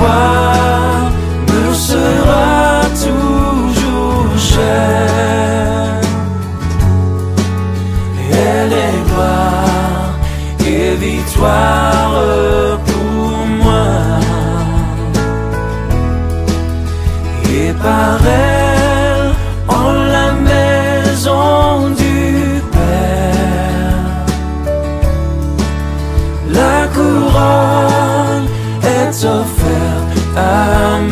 croix me sera toujours chère. Elle est gloire et victoire pour moi. Et par elle, en la maison du Père, la couronne est offerte à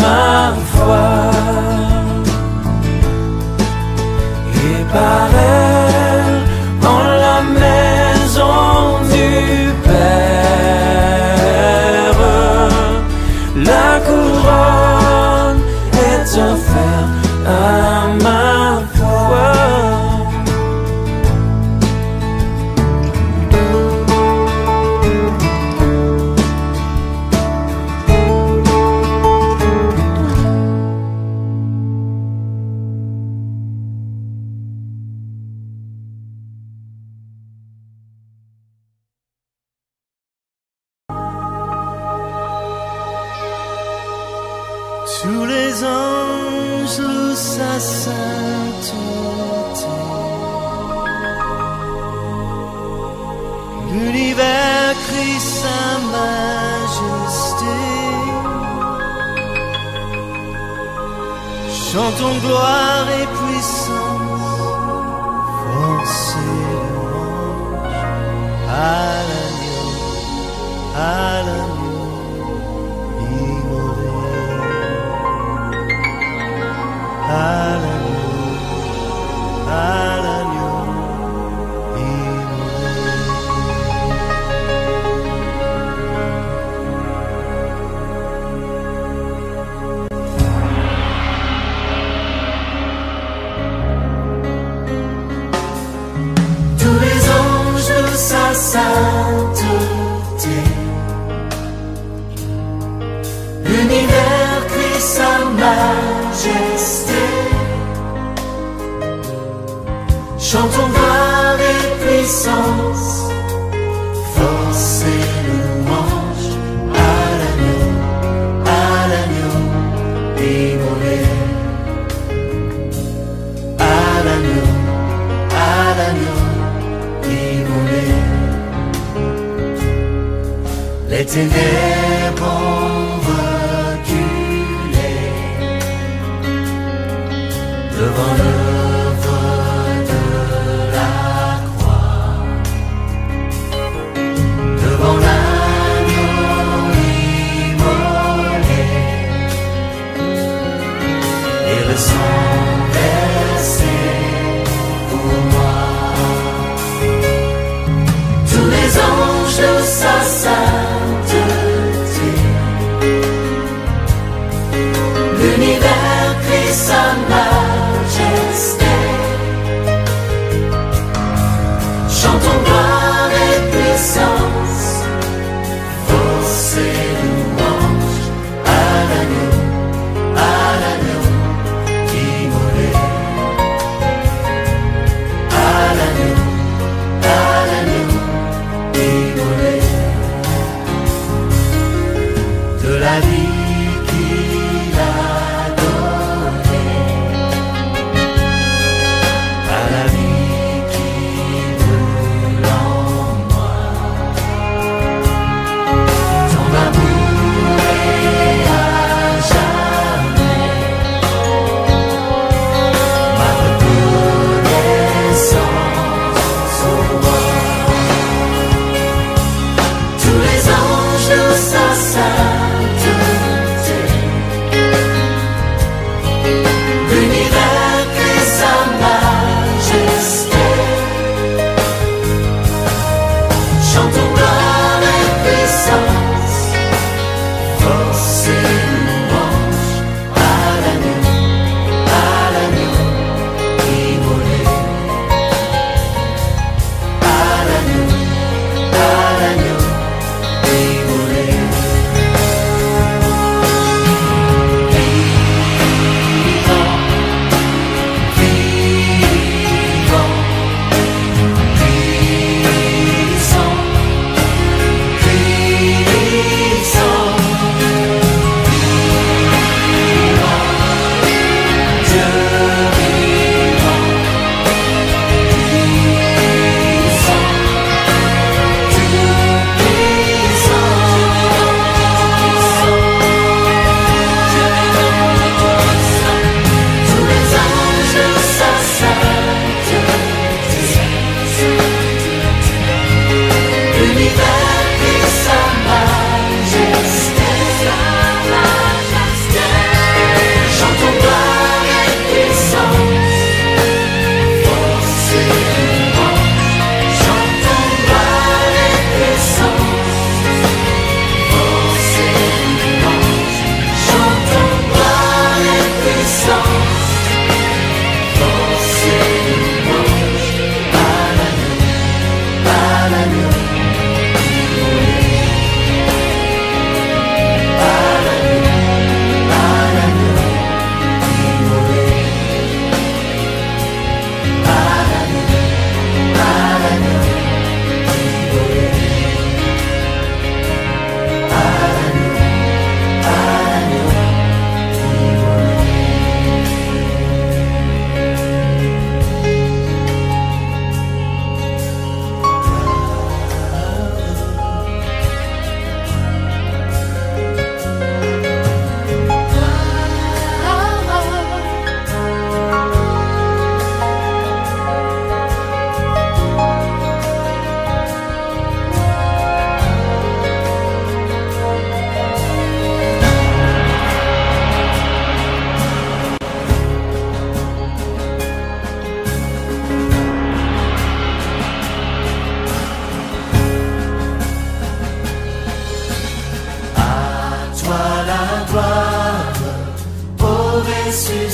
ma foi. Et par elle, en la maison du Père, la couronne est offerte à ma foi. Tous les anges louent sa sainteté, l'univers crie sa majesté. Chantons gloire et puissance, force et louange à l'agneau, à l'agneau. À l'agneau immolé. Tous les anges louent sa sainteté, l'univers crie sa majesté. Chantons gloire et puissance, force et louange à l'agneau immolé. À l'agneau immolé. Les ténèbres ont reculé devant l'œuvre de la croix, devant l'agneau immolé, et le sang versé pour moi. Tous les anges de sa sainteté, l'univers crie sa majesté.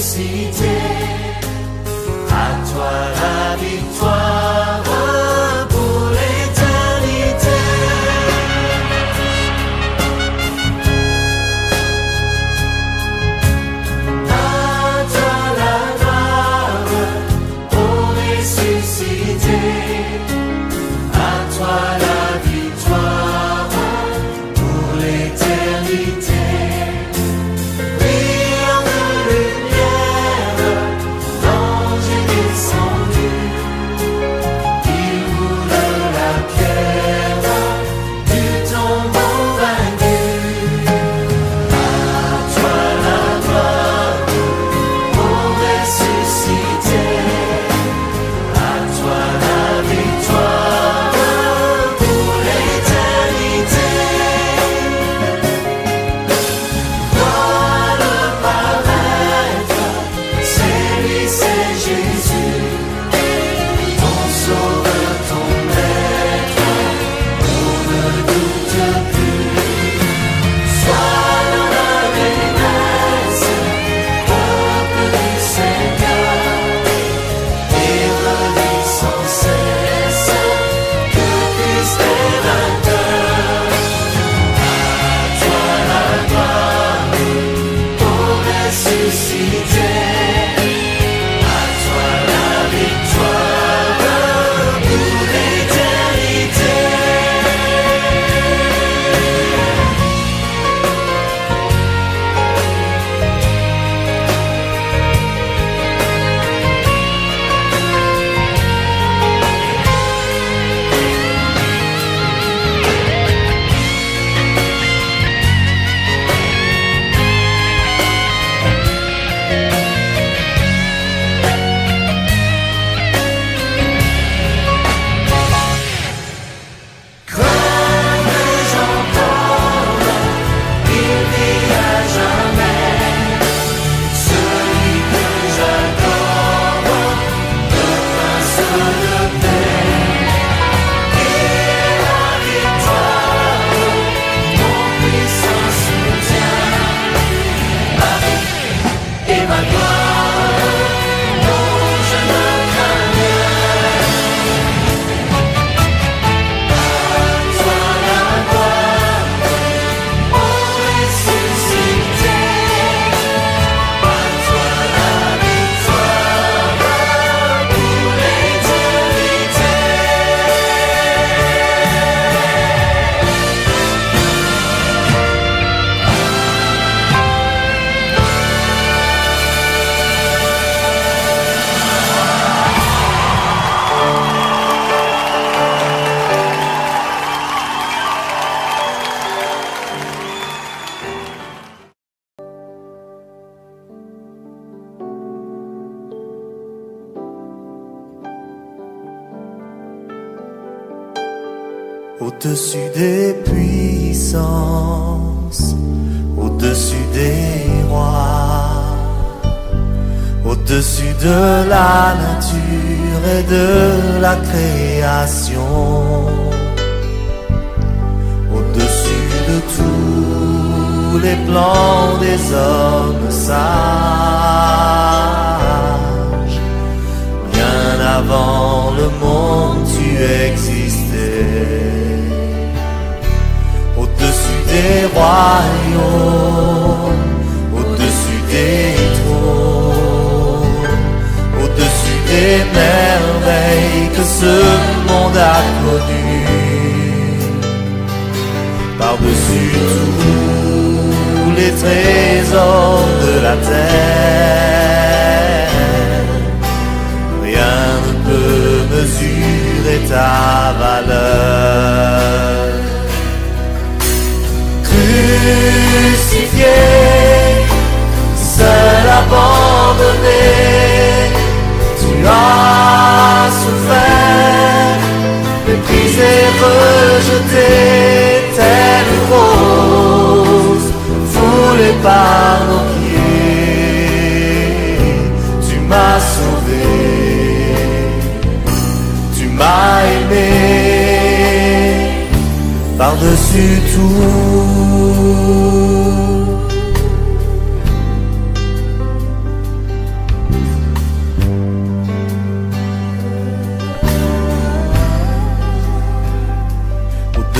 ressuscité. À toi la victoire pour l'éternité. À toi la gloire pour ressuscité. À toi la victoire pour l'éternité. Brillant de lumière, l'ange est descendu. Il roule la pierre du tombeau vaincu. À toi la gloire pour ressusciter. À toi la victoire pour l'éternité. Vois-le paraître, c'est lui, c'est Jésus, ton sauveur, ton maître, on ne doute plus. Sois dans la détresse, peuple du Seigneur, et redis sans cesse que Christ est vainqueur. À toi la gloire pour ressusciter. À toi la victoire pour l'éternité. Comme j'entends, il vit à jamais. Celui que j'adore, le prince de paix. Et la victoire, mon puissant soutien. Ma vie et ma gloire, non je ne crains rien. Toi la gloire pour ressusciter. À toi la victoire pour l'éternité. Au-dessus des puissances, au-dessus des rois, au-dessus de la nature et de la création, au-dessus de tous les plans des hommes sages, bien avant le monde tu existais. Au-dessus des royaumes, au-dessus des trônes, au-dessus des merveilles que ce monde a connues, par-dessus tous les trésors de la terre, rien ne peut mesurer ta valeur. Crucifié, seul abandonné, tu as souffert, méprisé, rejeté, telle rose, foulée par nos pieds. Tu m'as sauvé, tu m'as aimé, par-dessus tout.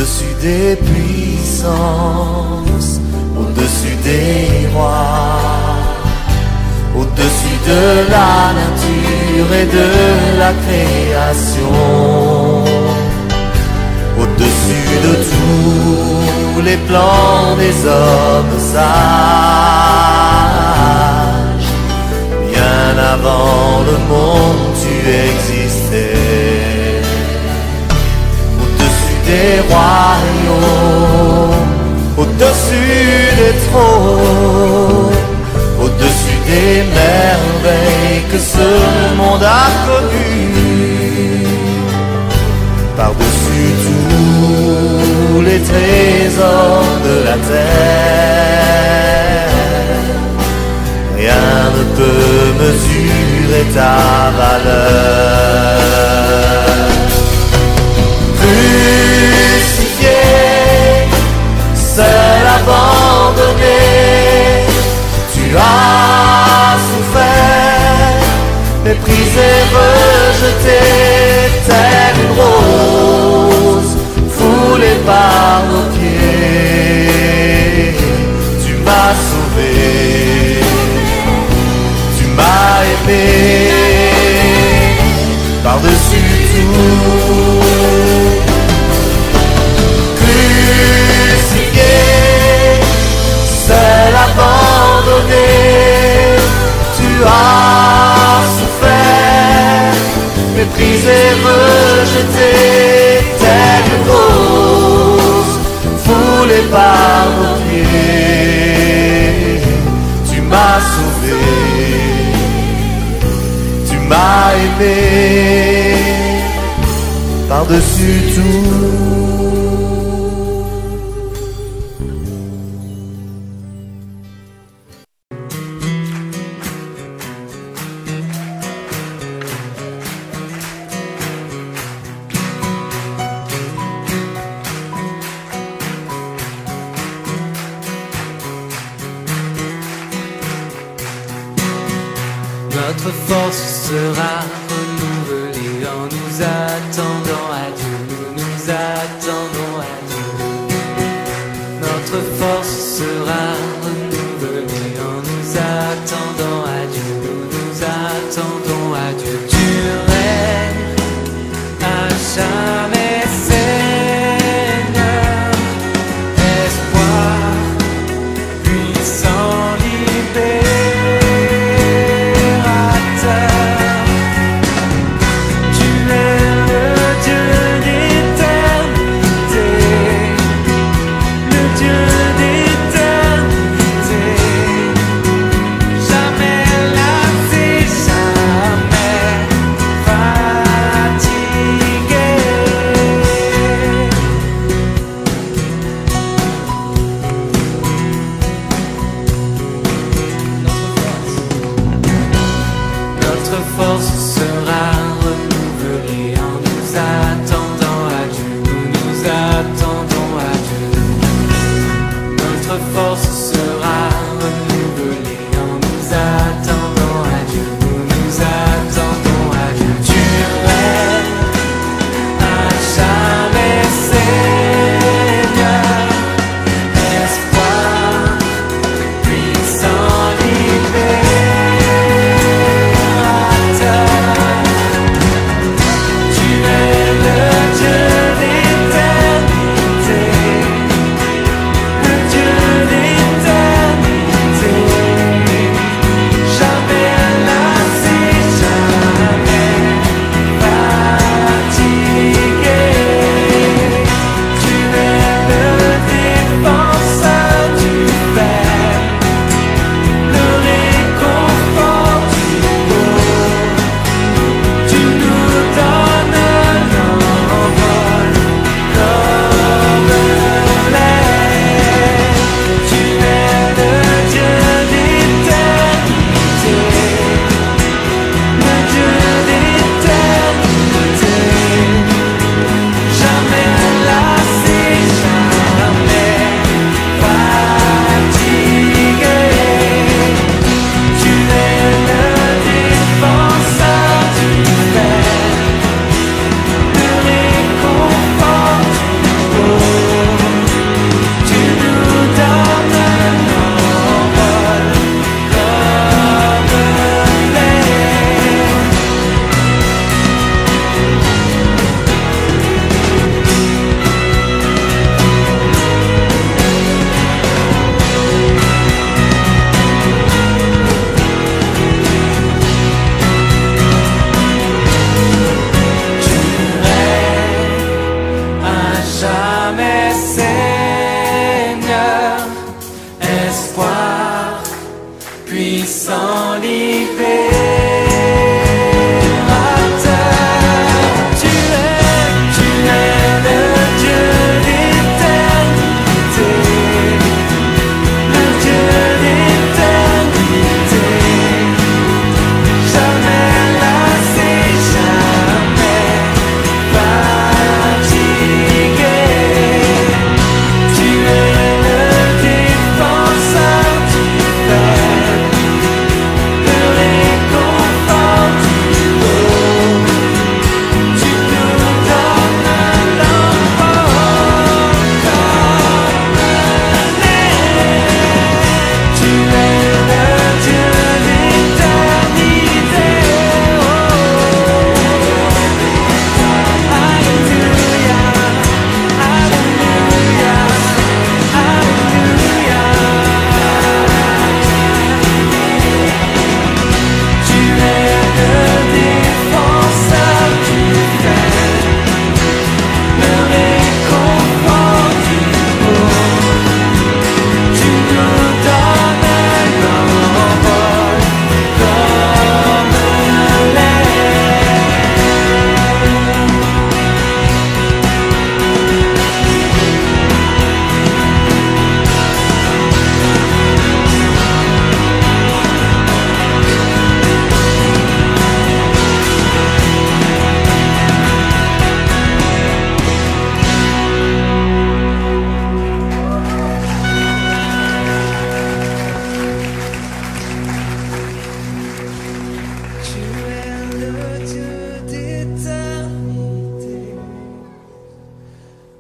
au-dessus des puissances, au-dessus des rois, au-dessus de la nature et de la création, au-dessus de tous les plans des hommes sages. Bien avant le monde tu existais, au-dessus des royaumes, au-dessus des trônes, au-dessus des merveilles que ce monde a connues, par-dessus tous les trésors de la terre, rien ne peut mesurer ta valeur. Crucifié, seul abandonné, tu as souffert, méprisé, rejeté, telle une rose foulée par nos pieds. Tu m'as sauvé, tu m'as aimé, par-dessus tout. Crucifié, seul abandonné, tu as souffert, méprisé, rejeté, telle une rose foulée par nos pieds. Tu m'as sauvé, tu m'as aimé, par-dessus tout. Notre force sera renouvelée en nous attendant à Dieu, nous nous attendons à Dieu. Notre force sera renouvelée en nous attendant à Dieu, nous nous attendons à Dieu. Tu règnes à jamais, Seigneur, espoir, puissant, libérateur. Jamais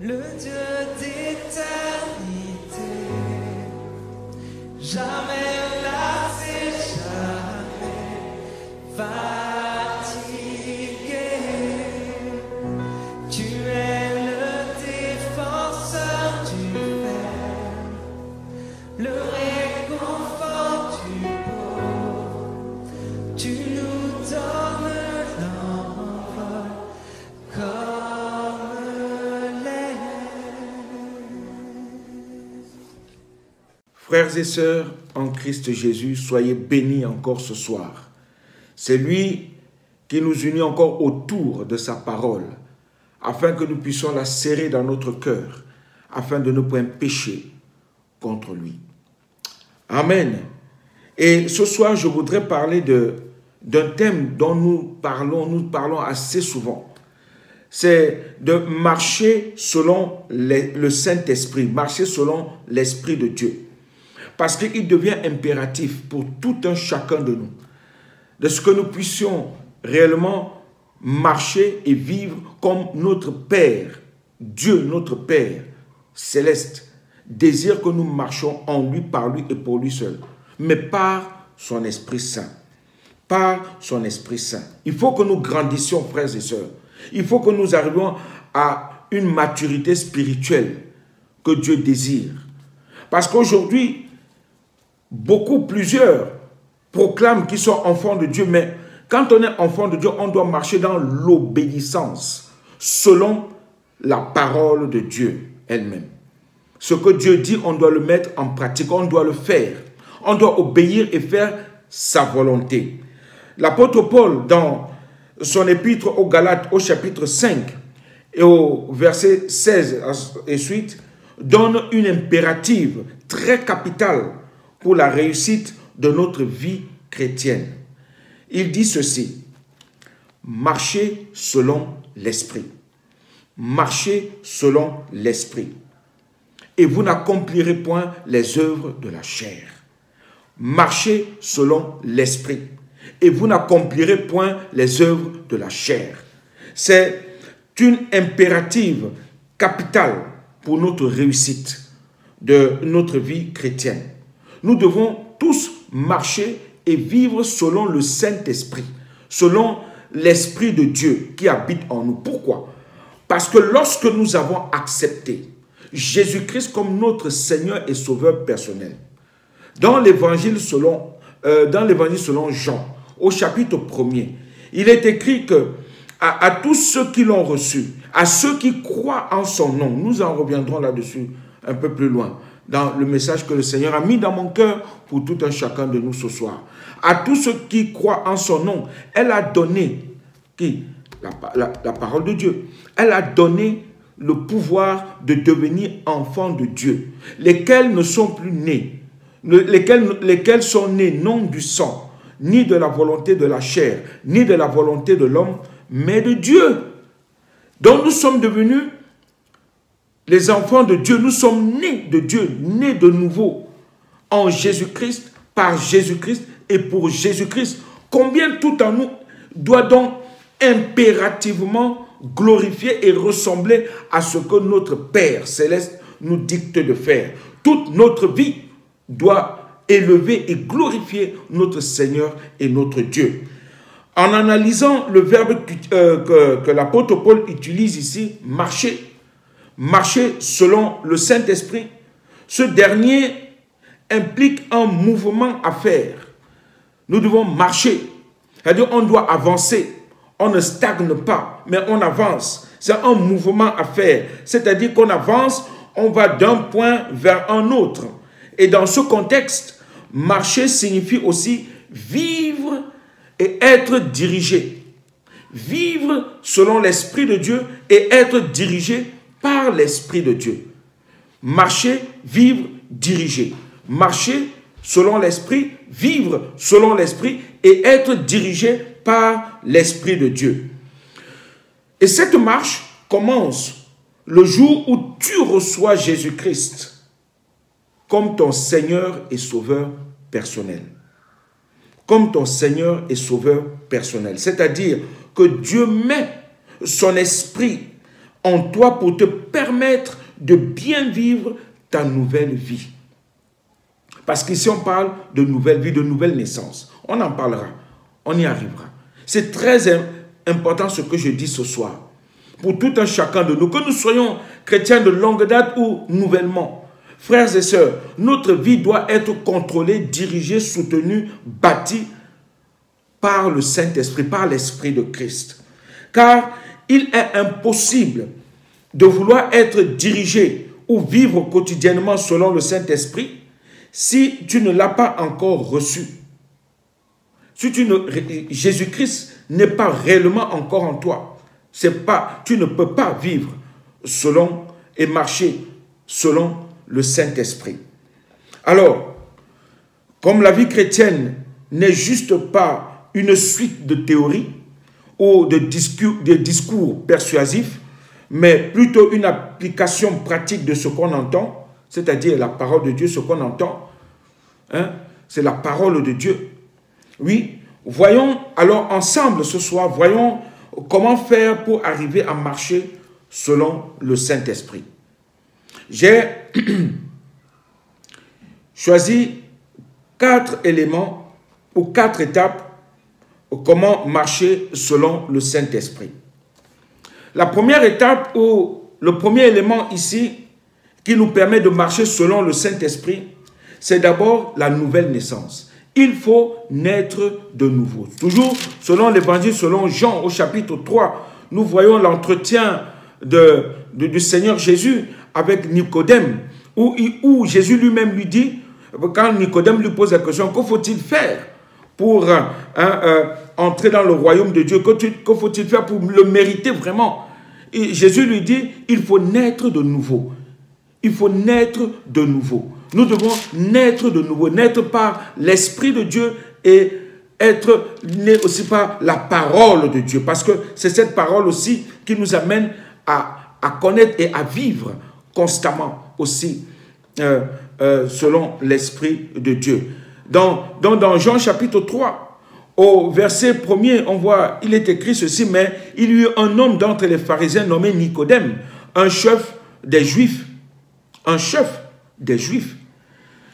le Dieu d'éternité, jamais lassé, jamais fatigué. Tu es le défenseur du père, le réconfort du pauvre. Tu nous donnes l'envol comme l'air. Frères et sœurs en Christ Jésus, soyez bénis encore ce soir. C'est lui qui nous unit encore autour de sa parole, afin que nous puissions la serrer dans notre cœur, afin de ne point pécher contre lui. Amen. Et ce soir, je voudrais parler d'un thème dont nous parlons assez souvent. C'est de marcher selon le Saint-Esprit, marcher selon l'Esprit de Dieu. Parce qu'il devient impératif pour tout un chacun de nous, de ce que nous puissions réellement marcher et vivre comme notre Père, Dieu notre Père céleste, désire que nous marchions en lui, par lui et pour lui seul, mais par son Esprit Saint. Par son Esprit Saint. Il faut que nous grandissions, frères et sœurs. Il faut que nous arrivions à une maturité spirituelle que Dieu désire. Parce qu'aujourd'hui, plusieurs proclament qu'ils sont enfants de Dieu, mais quand on est enfant de Dieu, on doit marcher dans l'obéissance, selon la parole de Dieu elle-même. Ce que Dieu dit, on doit le mettre en pratique, on doit le faire. On doit obéir et faire sa volonté. L'apôtre Paul, dans son épître aux Galates, au chapitre 5, et au verset 16 et suite, donne une impérative très capitale pour la réussite de notre vie chrétienne. Il dit ceci: marchez selon l'Esprit. Marchez selon l'Esprit. Et vous n'accomplirez point les œuvres de la chair. Marchez selon l'Esprit. Et vous n'accomplirez point les œuvres de la chair. C'est une impérative capitale pour notre réussite de notre vie chrétienne. Nous devons tous marcher et vivre selon le Saint-Esprit, selon l'Esprit de Dieu qui habite en nous. Pourquoi? Parce que lorsque nous avons accepté Jésus-Christ comme notre Seigneur et Sauveur personnel, dans l'évangile selon Jean, au chapitre 1er, il est écrit que à tous ceux qui l'ont reçu, à ceux qui croient en son nom, nous en reviendrons là-dessus un peu plus loin, dans le message que le Seigneur a mis dans mon cœur pour tout un chacun de nous ce soir. À tous ceux qui croient en son nom, elle a donné, la parole de Dieu, elle a donné le pouvoir de devenir enfants de Dieu, lesquels ne sont plus nés, lesquels sont nés non du sang, ni de la volonté de la chair, ni de la volonté de l'homme, mais de Dieu. Donc nous sommes devenus les enfants de Dieu, nous sommes nés de Dieu, nés de nouveau en Jésus-Christ, par Jésus-Christ et pour Jésus-Christ. Combien tout en nous doit donc impérativement glorifier et ressembler à ce que notre Père céleste nous dicte de faire. Toute notre vie doit élever et glorifier notre Seigneur et notre Dieu. En analysant le verbe que l'apôtre Paul utilise ici, marcher, marcher selon le Saint-Esprit, ce dernier implique un mouvement à faire. Nous devons marcher, c'est-à-dire on doit avancer. On ne stagne pas, mais on avance. C'est un mouvement à faire, c'est-à-dire qu'on avance, on va d'un point vers un autre. Et dans ce contexte, marcher signifie aussi vivre et être dirigé. Vivre selon l'Esprit de Dieu et être dirigé par l'Esprit de Dieu. Marcher, vivre, diriger. Marcher selon l'Esprit, vivre selon l'Esprit et être dirigé par l'Esprit de Dieu. Et cette marche commence le jour où tu reçois Jésus-Christ comme ton Seigneur et Sauveur personnel. Comme ton Seigneur et Sauveur personnel. C'est-à-dire que Dieu met son esprit en toi pour te permettre de bien vivre ta nouvelle vie. Parce qu'ici, on parle de nouvelle vie, de nouvelle naissance. On en parlera, on y arrivera. C'est très important ce que je dis ce soir. Pour tout un chacun de nous, que nous soyons chrétiens de longue date ou nouvellement. Frères et sœurs, notre vie doit être contrôlée, dirigée, soutenue, bâtie par le Saint-Esprit, par l'Esprit de Christ. Car il est impossible de vouloir être dirigé ou vivre quotidiennement selon le Saint-Esprit si tu ne l'as pas encore reçu. Si Jésus-Christ n'est pas réellement encore en toi. Tu ne peux pas vivre selon et marcher selon le Saint-Esprit. Alors, comme la vie chrétienne n'est juste pas une suite de théories ou de discours persuasifs, mais plutôt une application pratique de ce qu'on entend, c'est-à-dire la parole de Dieu, ce qu'on entend, hein, c'est la parole de Dieu. Oui, voyons alors ensemble ce soir, voyons comment faire pour arriver à marcher selon le Saint-Esprit. J'ai choisi 4 éléments ou 4 étapes comment marcher selon le Saint-Esprit. La première étape ou le premier élément ici qui nous permet de marcher selon le Saint-Esprit, c'est d'abord la nouvelle naissance. Il faut naître de nouveau. Toujours selon l'évangile, selon Jean au chapitre 3, nous voyons l'entretien du Seigneur Jésus avec Nicodème, où Jésus lui-même lui dit, quand Nicodème lui pose la question, que faut-il faire pour entrer dans le royaume de Dieu? Que faut-il faire pour le mériter vraiment? Et Jésus lui dit, il faut naître de nouveau. Il faut naître de nouveau. Nous devons naître de nouveau, naître par l'Esprit de Dieu et être nés aussi par la parole de Dieu. Parce que c'est cette parole aussi qui nous amène à connaître et à vivre constamment aussi selon l'Esprit de Dieu. Dans Jean chapitre 3, au verset 1er, on voit, il est écrit ceci, mais il y eut un homme d'entre les pharisiens nommé Nicodème, un chef des Juifs,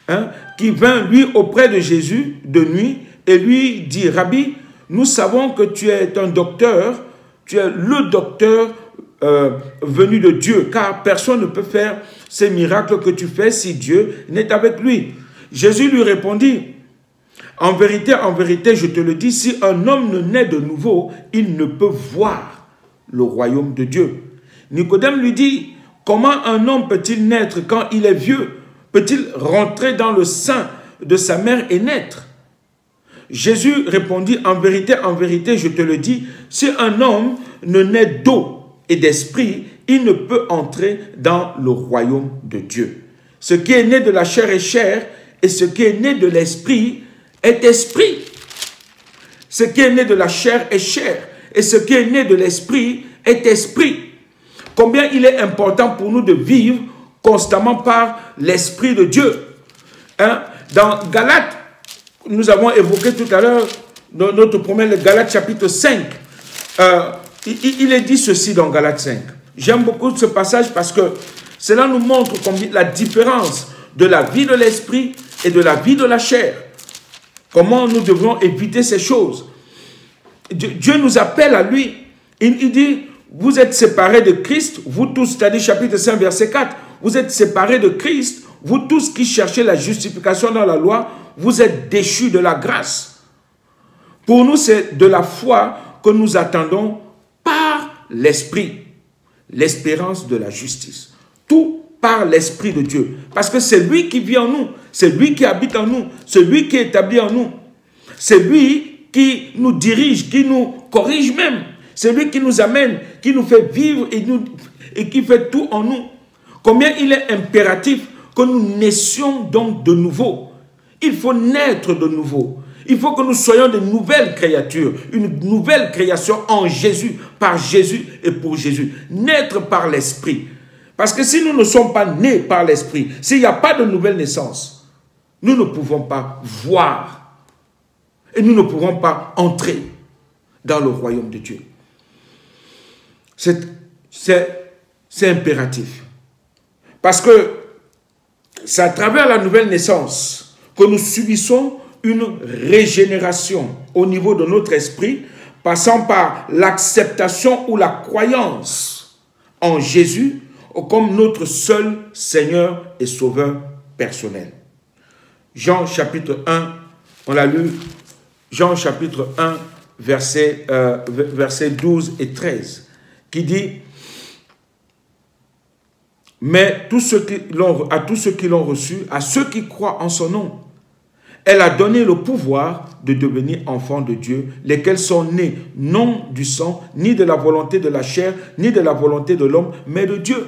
hein, qui vint lui auprès de Jésus de nuit et lui dit, Rabbi, nous savons que tu es un docteur, tu es le docteur venu de Dieu, car personne ne peut faire ces miracles que tu fais si Dieu n'est avec lui. Jésus lui répondit, en vérité, je te le dis, si un homme ne naît de nouveau, il ne peut voir le royaume de Dieu. Nicodème lui dit, comment un homme peut-il naître quand il est vieux? Peut-il rentrer dans le sein de sa mère et naître? Jésus répondit, en vérité, je te le dis, si un homme ne naît d'eau et d'esprit, il ne peut entrer dans le royaume de Dieu. Ce qui est né de la chair est chair, et ce qui est né de l'esprit est esprit. Ce qui est né de la chair est chair, et ce qui est né de l'esprit est esprit. Combien il est important pour nous de vivre constamment par l'Esprit de Dieu. Hein? Dans Galates, nous avons évoqué tout à l'heure, dans notre premier Galates chapitre 5, il est dit ceci dans Galates 5. J'aime beaucoup ce passage parce que cela nous montre la différence de la vie de l'esprit et de la vie de la chair. Comment nous devons éviter ces choses. Dieu nous appelle à lui. Il dit, vous êtes séparés de Christ, vous tous, c'est-à-dire chapitre 5, verset 4, vous êtes séparés de Christ, vous tous qui cherchez la justification dans la loi, vous êtes déchus de la grâce. Pour nous, c'est de la foi que nous attendons par l'Esprit, l'espérance de la justice. Tout par l'Esprit de Dieu. Parce que c'est lui qui vit en nous, c'est lui qui habite en nous, c'est lui qui est établi en nous. C'est lui qui nous dirige, qui nous corrige même. C'est lui qui nous amène, qui nous fait vivre et qui fait tout en nous. Combien il est impératif que nous naissions donc de nouveau. Il faut naître de nouveau. Il faut que nous soyons de nouvelles créatures, une nouvelle création en Jésus, par Jésus et pour Jésus. Naître par l'Esprit. Parce que si nous ne sommes pas nés par l'Esprit, s'il n'y a pas de nouvelle naissance, nous ne pouvons pas voir et nous ne pourrons pas entrer dans le royaume de Dieu. C'est C'est impératif. Parce que c'est à travers la nouvelle naissance que nous subissons une régénération au niveau de notre esprit, passant par l'acceptation ou la croyance en Jésus comme notre seul Seigneur et Sauveur personnel. Jean chapitre 1, on l'a lu, Jean chapitre 1, versets 12 et 13, qui dit « Mais à tous ceux qui l'ont reçu, à ceux qui croient en son nom, elle a donné le pouvoir de devenir enfants de Dieu, lesquels sont nés non du sang, ni de la volonté de la chair, ni de la volonté de l'homme, mais de Dieu. »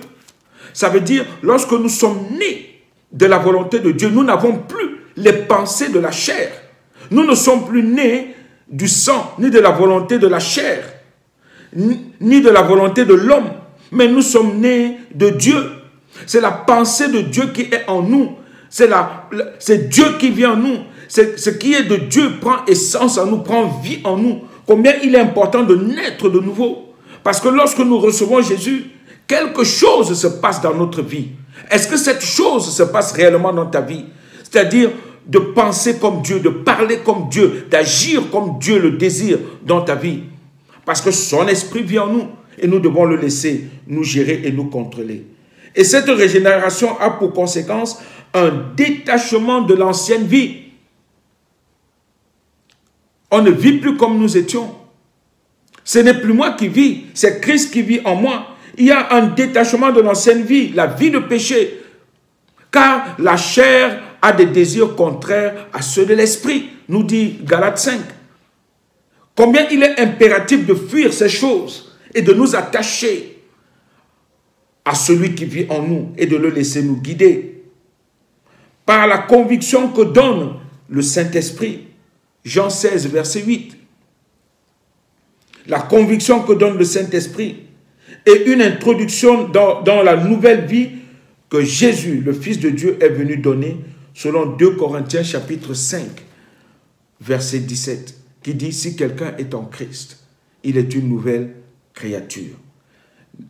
Ça veut dire, lorsque nous sommes nés de la volonté de Dieu, nous n'avons plus les pensées de la chair. Nous ne sommes plus nés du sang, ni de la volonté de la chair, ni de la volonté de l'homme, mais nous sommes nés de Dieu. C'est la pensée de Dieu qui est en nous. C'est Dieu qui vient en nous. Ce qui est de Dieu prend essence en nous, prend vie en nous. Combien il est important de naître de nouveau. Parce que lorsque nous recevons Jésus, quelque chose se passe dans notre vie. Est-ce que cette chose se passe réellement dans ta vie? C'est-à-dire de penser comme Dieu, de parler comme Dieu, d'agir comme Dieu le désire dans ta vie. Parce que son esprit vit en nous et nous devons le laisser nous gérer et nous contrôler. Et cette régénération a pour conséquence un détachement de l'ancienne vie. On ne vit plus comme nous étions. Ce n'est plus moi qui vis, c'est Christ qui vit en moi. Il y a un détachement de l'ancienne vie, la vie de péché. Car la chair a des désirs contraires à ceux de l'esprit, nous dit Galates 5. Combien il est impératif de fuir ces choses et de nous attacher à celui qui vit en nous et de le laisser nous guider. Par la conviction que donne le Saint-Esprit. Jean 16, verset 8. La conviction que donne le Saint-Esprit est une introduction dans la nouvelle vie que Jésus, le Fils de Dieu, est venu donner selon 2 Corinthiens chapitre 5, verset 17, qui dit « Si quelqu'un est en Christ, il est une nouvelle créature.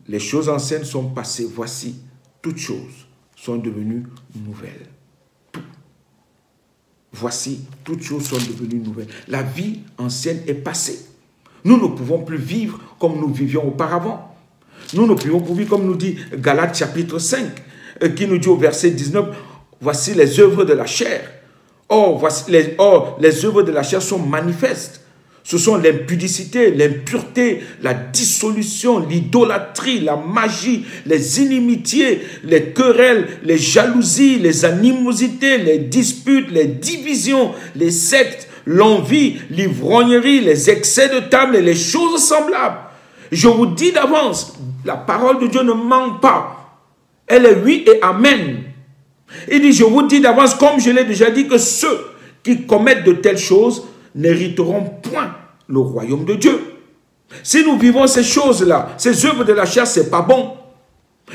Les choses anciennes sont passées, voici, toutes choses sont devenues nouvelles. » Voici, toutes choses sont devenues nouvelles. La vie ancienne est passée. Nous ne pouvons plus vivre comme nous vivions auparavant. Nous ne pouvons plus vivre comme nous dit Galates chapitre 5, qui nous dit au verset 19, « Voici les œuvres de la chair. Or, les œuvres de la chair sont manifestes. Ce sont l'impudicité, l'impureté, la dissolution, l'idolâtrie, la magie, les inimitiés, les querelles, les jalousies, les animosités, les disputes, les divisions, les sectes, l'envie, l'ivrognerie, les excès de table et les choses semblables. Je vous dis d'avance, la parole de Dieu ne ment pas. Elle est oui et amen. Il dit, je vous dis d'avance, comme je l'ai déjà dit, que ceux qui commettent de telles choses n'hériteront point le royaume de Dieu. Si nous vivons ces choses-là, ces œuvres de la chair, ce n'est pas bon.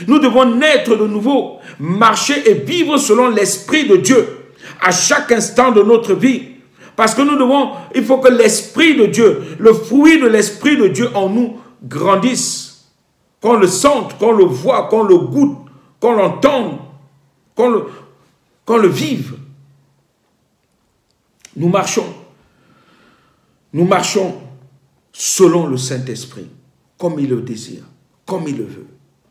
Nous devons naître de nouveau, marcher et vivre selon l'Esprit de Dieu à chaque instant de notre vie. Parce que il faut que l'Esprit de Dieu, le fruit de l'Esprit de Dieu en nous grandisse. Qu'on le sente, qu'on le voit, qu'on le goûte, qu'on l'entende, qu'on le vive. Nous marchons selon le Saint-Esprit, comme il le désire, comme il le veut,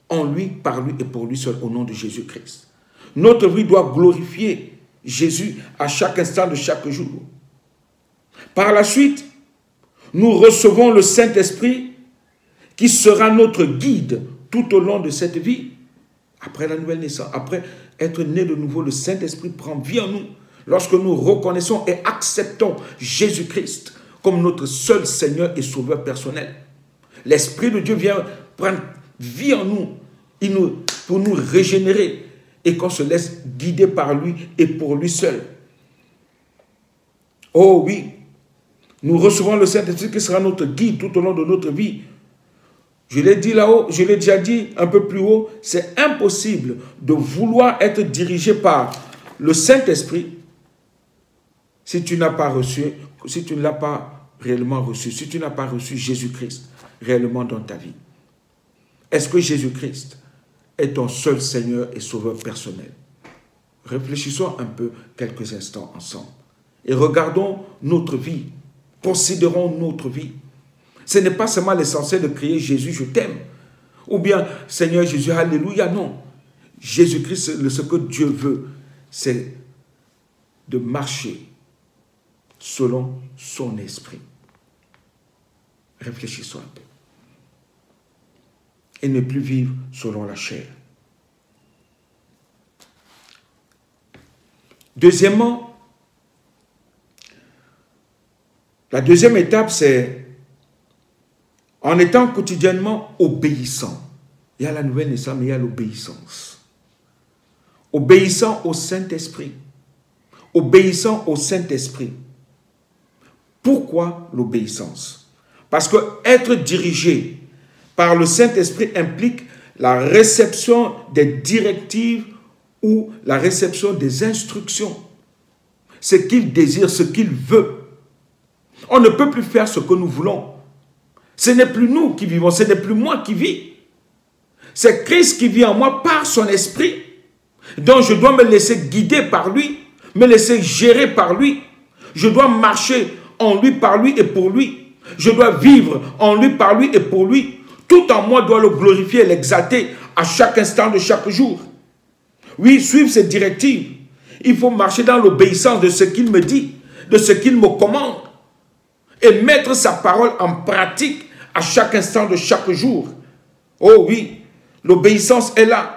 en lui, par lui et pour lui seul, au nom de Jésus-Christ. Notre vie doit glorifier Jésus à chaque instant de chaque jour. Par la suite, nous recevons le Saint-Esprit qui sera notre guide tout au long de cette vie. Après la nouvelle naissance, après être né de nouveau, le Saint-Esprit prend vie en nous. Lorsque nous reconnaissons et acceptons Jésus-Christ comme notre seul Seigneur et Sauveur personnel. L'Esprit de Dieu vient prendre vie en nous, pour nous régénérer et qu'on se laisse guider par lui et pour lui seul. Oh oui, nous recevons le Saint-Esprit qui sera notre guide tout au long de notre vie. Je l'ai dit là-haut, je l'ai déjà dit un peu plus haut, c'est impossible de vouloir être dirigé par le Saint-Esprit si tu n'as pas reçu, si tu ne l'as pas réellement reçu, si tu n'as pas reçu Jésus-Christ réellement dans ta vie. Est-ce que Jésus-Christ est ton seul Seigneur et Sauveur personnel. Réfléchissons un peu quelques instants ensemble et regardons notre vie, considérons notre vie. Ce n'est pas seulement l'essentiel de crier « Jésus, je t'aime » ou bien « Seigneur Jésus, alléluia », non. Jésus-Christ, ce que Dieu veut, c'est de marcher selon son esprit. Réfléchissons un peu. Et ne plus vivre selon la chair. Deuxièmement, la deuxième étape, c'est en étant quotidiennement obéissant. Il y a la nouvelle naissance, mais il y a l'obéissance. Obéissant au Saint-Esprit. Obéissant au Saint-Esprit. Pourquoi l'obéissance? Parce que être dirigé par le Saint-Esprit implique la réception des directives ou la réception des instructions. Ce qu'il désire, ce qu'il veut. On ne peut plus faire ce que nous voulons. Ce n'est plus nous qui vivons, ce n'est plus moi qui vis. C'est Christ qui vit en moi par son esprit. Donc je dois me laisser guider par lui, me laisser gérer par lui. Je dois marcher en lui, par lui et pour lui. Je dois vivre en lui, par lui et pour lui. Tout en moi doit le glorifier et l'exalter à chaque instant de chaque jour. Oui, suivre ses directives. Il faut marcher dans l'obéissance de ce qu'il me dit, de ce qu'il me commande. Et mettre sa parole en pratique à chaque instant de chaque jour. Oh oui, l'obéissance est là.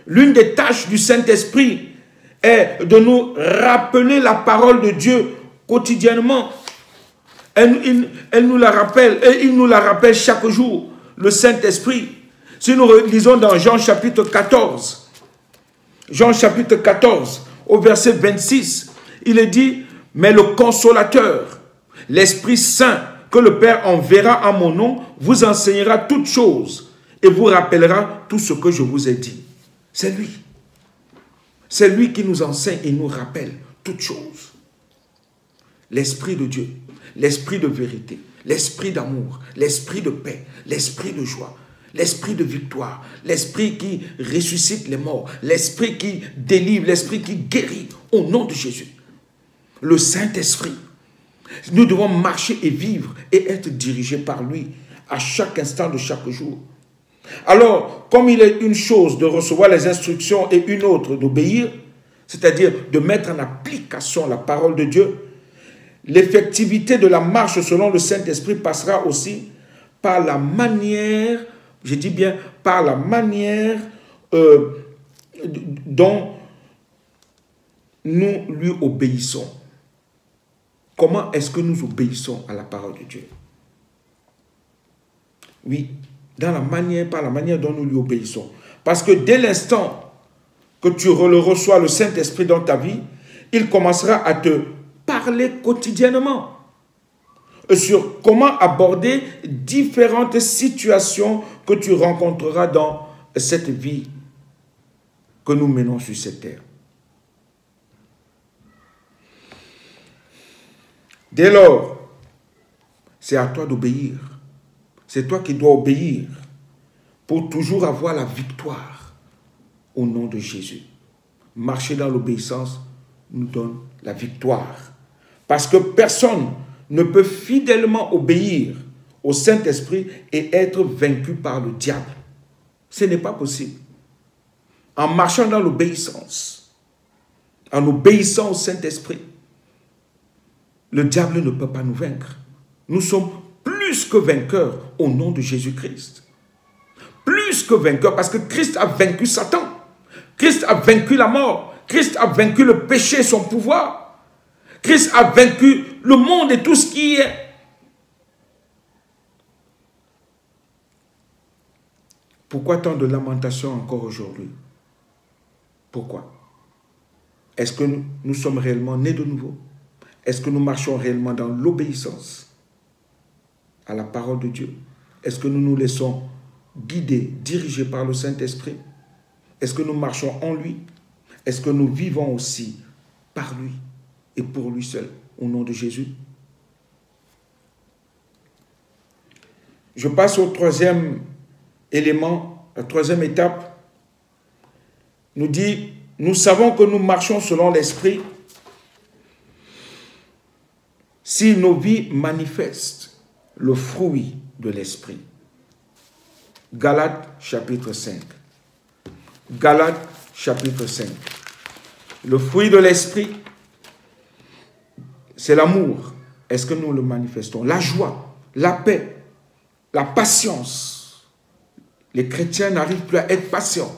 L'une des tâches du Saint-Esprit est de nous rappeler la parole de Dieu quotidiennement. Elle nous la rappelle, et il nous la rappelle chaque jour, le Saint-Esprit. Si nous lisons dans Jean chapitre 14, Jean chapitre 14, au verset 26, il est dit, « Mais le Consolateur, l'Esprit Saint, que le Père enverra en mon nom, vous enseignera toutes choses et vous rappellera tout ce que je vous ai dit. » C'est lui. C'est lui qui nous enseigne et nous rappelle toutes choses. L'Esprit de Dieu, l'Esprit de vérité, l'Esprit d'amour, l'Esprit de paix, l'Esprit de joie, l'Esprit de victoire, l'Esprit qui ressuscite les morts, l'Esprit qui délivre, l'Esprit qui guérit au nom de Jésus. Le Saint-Esprit. Nous devons marcher et vivre et être dirigés par lui à chaque instant de chaque jour. Alors, comme il est une chose de recevoir les instructions et une autre d'obéir, c'est-à-dire de mettre en application la parole de Dieu, l'effectivité de la marche selon le Saint-Esprit passera aussi par la manière, je dis bien par la manière dont nous lui obéissons. Comment est-ce que nous obéissons à la parole de Dieu? Oui, par la manière dont nous lui obéissons. Parce que dès l'instant que tu reçois le Saint-Esprit dans ta vie, il commencera à te parler quotidiennement sur comment aborder différentes situations que tu rencontreras dans cette vie que nous menons sur cette terre. Dès lors, c'est à toi d'obéir. C'est toi qui dois obéir pour toujours avoir la victoire au nom de Jésus. Marcher dans l'obéissance nous donne la victoire. Parce que personne ne peut fidèlement obéir au Saint-Esprit et être vaincu par le diable. Ce n'est pas possible. En marchant dans l'obéissance, en obéissant au Saint-Esprit, le diable ne peut pas nous vaincre. Nous sommes plus que vainqueurs au nom de Jésus-Christ. Plus que vainqueurs parce que Christ a vaincu Satan. Christ a vaincu la mort. Christ a vaincu le péché et son pouvoir. Christ a vaincu le monde et tout ce qui y est. Pourquoi tant de lamentations encore aujourd'hui? Pourquoi? Est-ce que nous sommes réellement nés de nouveau? Est-ce que nous marchons réellement dans l'obéissance à la parole de Dieu? Est-ce que nous nous laissons guider, diriger par le Saint-Esprit? Est-ce que nous marchons en lui? Est-ce que nous vivons aussi par lui et pour lui seul, au nom de Jésus? Je passe au troisième élément, la troisième étape nous dit, nous savons que nous marchons selon l'esprit si nos vies manifestent le fruit de l'esprit. Galates chapitre 5. Galates chapitre 5. Le fruit de l'esprit, c'est l'amour. Est-ce que nous le manifestons? La joie, la paix, la patience. Les chrétiens n'arrivent plus à être patients.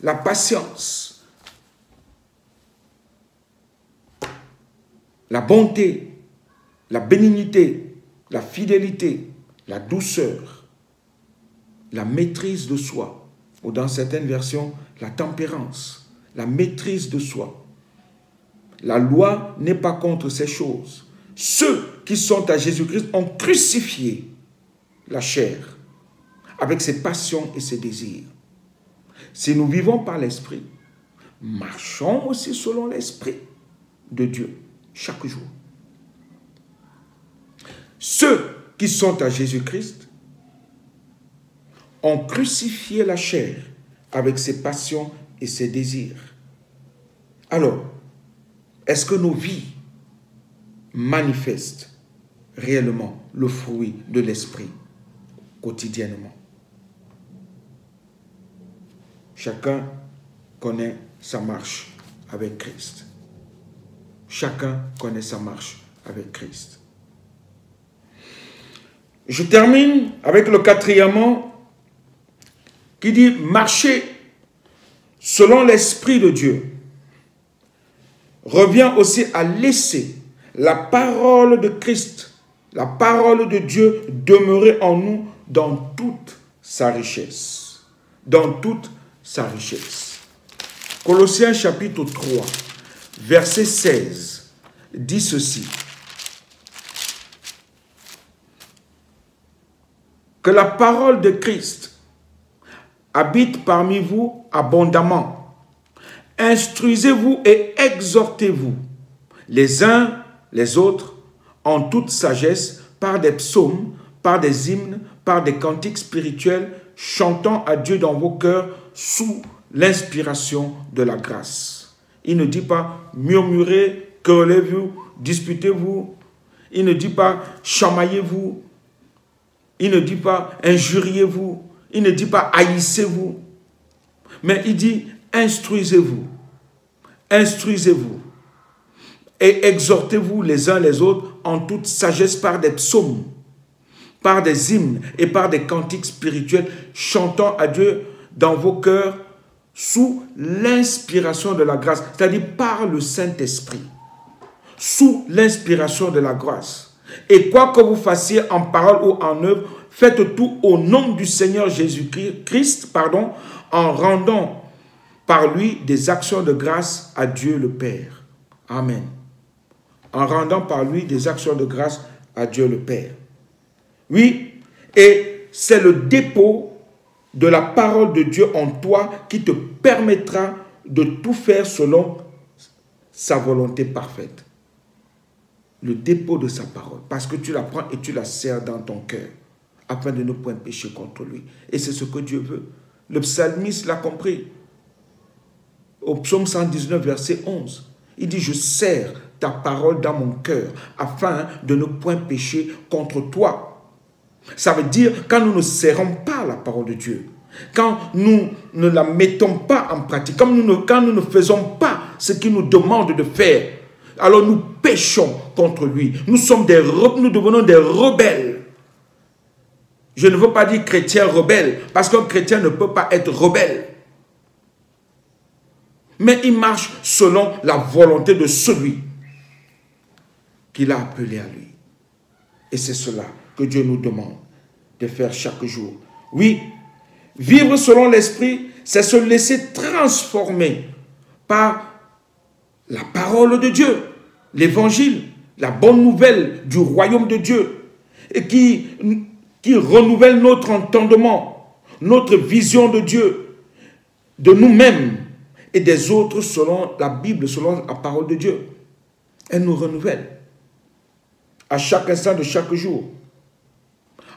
La patience, la bonté, la bénignité, la fidélité, la douceur, la maîtrise de soi, ou dans certaines versions, la tempérance, la maîtrise de soi. La loi n'est pas contre ces choses. Ceux qui sont à Jésus-Christ ont crucifié la chair avec ses passions et ses désirs. Si nous vivons par l'esprit, marchons aussi selon l'esprit de Dieu chaque jour. Ceux qui sont à Jésus-Christ ont crucifié la chair avec ses passions et ses désirs. Alors, est-ce que nos vies manifestent réellement le fruit de l'esprit quotidiennement? Chacun connaît sa marche avec Christ. Chacun connaît sa marche avec Christ. Je termine avec le quatrièmement qui dit marcher selon l'Esprit de Dieu revient aussi à laisser la parole de Christ, la parole de Dieu demeurer en nous dans toute sa richesse. Dans toute sa richesse. Colossiens chapitre 3, verset 16, dit ceci. Que la parole de Christ habite parmi vous abondamment. Instruisez-vous et exhortez-vous les uns les autres en toute sagesse par des psaumes, par des hymnes, par des cantiques spirituels, chantant à Dieu dans vos cœurs sous l'inspiration de la grâce. Il ne dit pas murmurez, querellez-vous, disputez-vous. Il ne dit pas chamaillez-vous. Il ne dit pas injuriez-vous. Il ne dit pas haïssez-vous. Mais il dit instruisez-vous. Instruisez-vous. Et exhortez-vous les uns les autres en toute sagesse par des psaumes, par des hymnes et par des cantiques spirituels, chantant à Dieu dans vos cœurs sous l'inspiration de la grâce, c'est-à-dire par le Saint-Esprit, sous l'inspiration de la grâce. Et quoi que vous fassiez en parole ou en œuvre, faites tout au nom du Seigneur Jésus-Christ, en rendant par lui des actions de grâce à Dieu le Père. Amen. En rendant par lui des actions de grâce à Dieu le Père. Oui, et c'est le dépôt de la parole de Dieu en toi qui te permettra de tout faire selon sa volonté parfaite. Le dépôt de sa parole, parce que tu la prends et tu la serres dans ton cœur, afin de ne point pécher contre lui. Et c'est ce que Dieu veut. Le psalmiste l'a compris. Au psaume 119, verset 11, il dit « Je serre ta parole dans mon cœur, afin de ne point pécher contre toi. » Ça veut dire, quand nous ne serrons pas la parole de Dieu, quand nous ne la mettons pas en pratique, quand nous ne faisons pas ce qu'il nous demande de faire, alors nous péchons contre lui. Nous devenons des rebelles. Je ne veux pas dire chrétien rebelle, parce qu'un chrétien ne peut pas être rebelle. Mais il marche selon la volonté de celui qui l'a appelé à lui. Et c'est cela que Dieu nous demande de faire chaque jour. Oui, vivre selon l'esprit, c'est se laisser transformer par la parole de Dieu, l'évangile, la bonne nouvelle du royaume de Dieu, et qui renouvelle notre entendement, notre vision de Dieu, de nous-mêmes et des autres selon la Bible, selon la parole de Dieu. Elle nous renouvelle à chaque instant de chaque jour.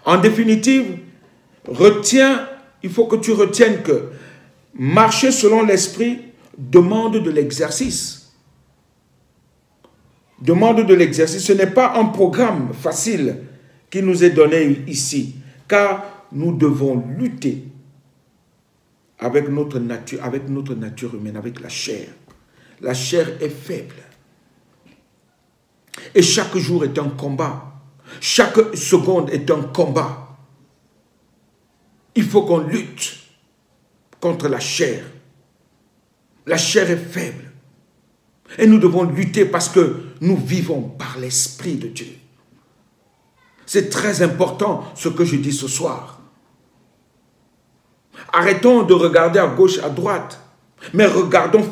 En définitive, il faut que tu retiennes que Marcher selon l'esprit demande de l'exercice. Demande de l'exercice. Ce n'est pas un programme facile qui nous est donné ici, car nous devons lutter avec notre nature humaine, avec la chair. La chair est faible. Et chaque jour est un combat. Chaque seconde est un combat. Il faut qu'on lutte contre la chair. La chair est faible. Et nous devons lutter parce que nous vivons par l'Esprit de Dieu. C'est très important ce que je dis ce soir. Arrêtons de regarder à gauche, à droite, mais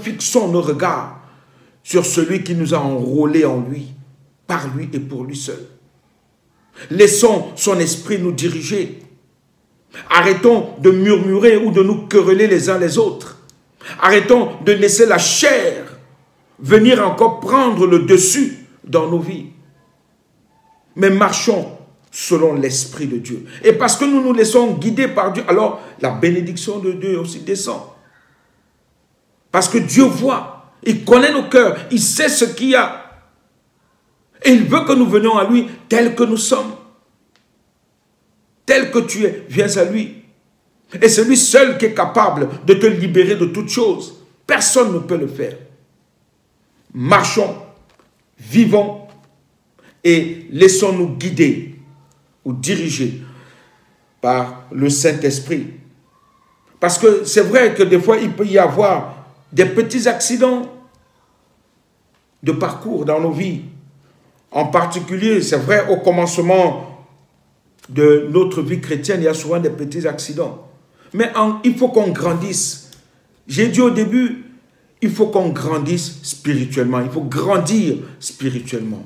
fixons nos regards sur celui qui nous a enrôlés en lui, par lui et pour lui seul. Laissons son esprit nous diriger. Arrêtons de murmurer ou de nous quereller les uns les autres. Arrêtons de laisser la chair venir encore prendre le dessus dans nos vies. Mais marchons selon l'Esprit de Dieu. Et parce que nous nous laissons guider par Dieu, alors la bénédiction de Dieu aussi descend. Parce que Dieu voit, il connaît nos cœurs, il sait ce qu'il y a. Et il veut que nous venions à lui tels que nous sommes. Tel que tu es, viens à lui. Et c'est lui seul qui est capable de te libérer de toutes choses. Personne ne peut le faire. Marchons, vivons et laissons-nous guider ou diriger par le Saint-Esprit. Parce que c'est vrai que des fois, il peut y avoir des petits accidents de parcours dans nos vies. En particulier, c'est vrai, au commencement de notre vie chrétienne, il y a souvent des petits accidents. Mais il faut qu'on grandisse. J'ai dit au début, il faut qu'on grandisse spirituellement. Il faut grandir spirituellement.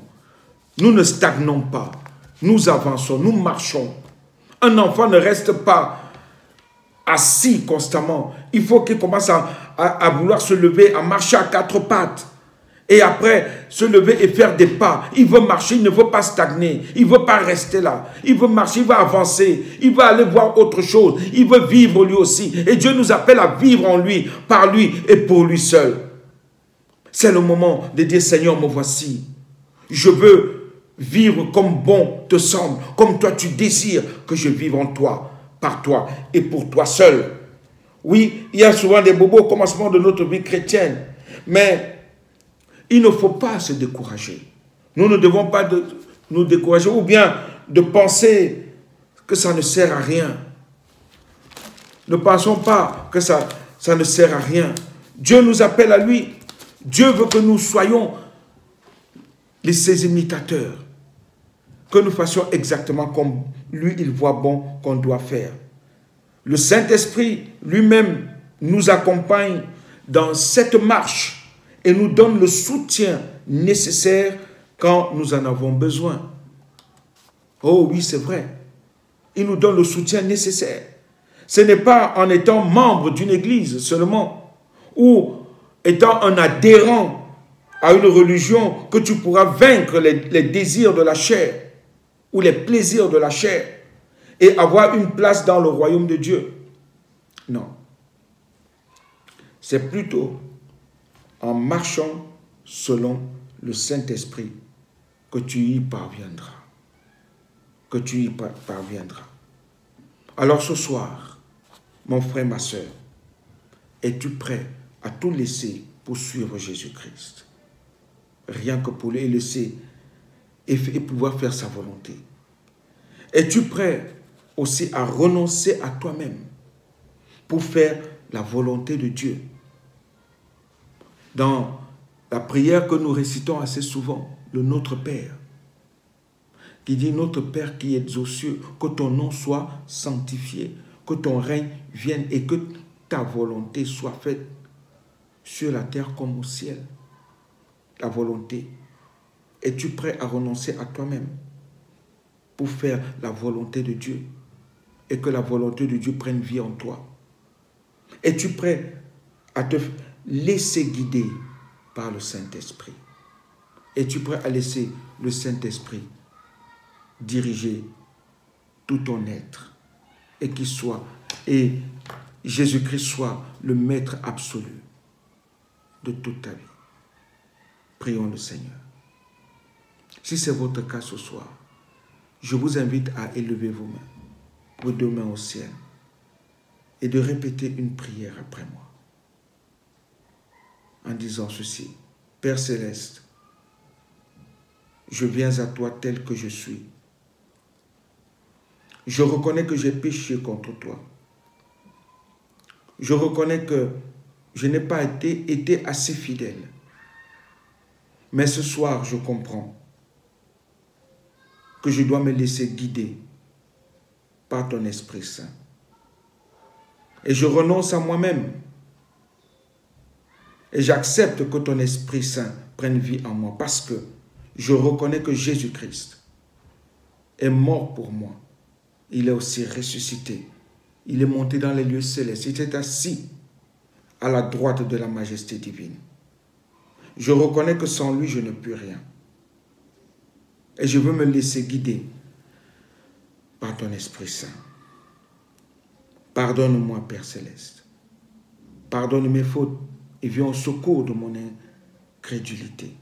Nous ne stagnons pas. Nous avançons, nous marchons. Un enfant ne reste pas assis constamment. Il faut qu'il commence à vouloir se lever, à marcher à quatre pattes. Et après, se lever et faire des pas. Il veut marcher, il ne veut pas stagner. Il ne veut pas rester là. Il veut marcher, il va avancer. Il va aller voir autre chose. Il veut vivre lui aussi. Et Dieu nous appelle à vivre en lui, par lui et pour lui seul. C'est le moment de dire, Seigneur, me voici. Je veux vivre comme bon te semble, comme toi tu désires que je vive en toi, par toi et pour toi seul. Oui, il y a souvent des bobos au commencement de notre vie chrétienne, mais il ne faut pas se décourager. Nous ne devons pas nous décourager ou bien de penser que ça ne sert à rien. Ne pensons pas que ça ne sert à rien. Dieu nous appelle à lui. Dieu veut que nous soyons ses imitateurs. Que nous fassions exactement comme lui, il voit bon qu'on doit faire. Le Saint-Esprit lui-même nous accompagne dans cette marche et nous donne le soutien nécessaire quand nous en avons besoin. Oh oui, c'est vrai. Il nous donne le soutien nécessaire. Ce n'est pas en étant membre d'une église seulement ou étant un adhérent à une religion que tu pourras vaincre les désirs de la chair ou les plaisirs de la chair et avoir une place dans le royaume de Dieu. Non. C'est plutôt en marchant selon le Saint-Esprit que tu y parviendras. Que tu y parviendras. Alors ce soir, mon frère, ma soeur, es-tu prêt à tout laisser pour suivre Jésus-Christ? Rien que pour le laisser et pouvoir faire sa volonté. Es-tu prêt aussi à renoncer à toi-même pour faire la volonté de Dieu? Dans la prière que nous récitons assez souvent, le Notre Père, qui dit, Notre Père qui es aux cieux, que ton nom soit sanctifié, que ton règne vienne et que ta volonté soit faite sur la terre comme au ciel. La volonté. Es-tu prêt à renoncer à toi-même pour faire la volonté de Dieu et que la volonté de Dieu prenne vie en toi? Es-tu prêt à te laisser guider par le Saint-Esprit? Es-tu prêt à laisser le Saint-Esprit diriger tout ton être et qu'il Jésus-Christ soit le maître absolu de toute ta vie. Prions le Seigneur. Si c'est votre cas ce soir, je vous invite à élever vos mains, vos deux mains au ciel, et de répéter une prière après moi, en disant ceci: Père Céleste, je viens à toi tel que je suis. Je reconnais que j'ai péché contre toi. Je reconnais que je n'ai pas été assez fidèle. Mais ce soir, je comprends que je dois me laisser guider par ton Esprit Saint. Et je renonce à moi-même. Et j'accepte que ton Esprit Saint prenne vie en moi parce que je reconnais que Jésus-Christ est mort pour moi. Il est aussi ressuscité. Il est monté dans les lieux célestes. Il est assis à la droite de la majesté divine. Je reconnais que sans lui, je ne peux rien. Et je veux me laisser guider par ton Esprit Saint. Pardonne-moi, Père Céleste. Pardonne mes fautes et viens au secours de mon incrédulité.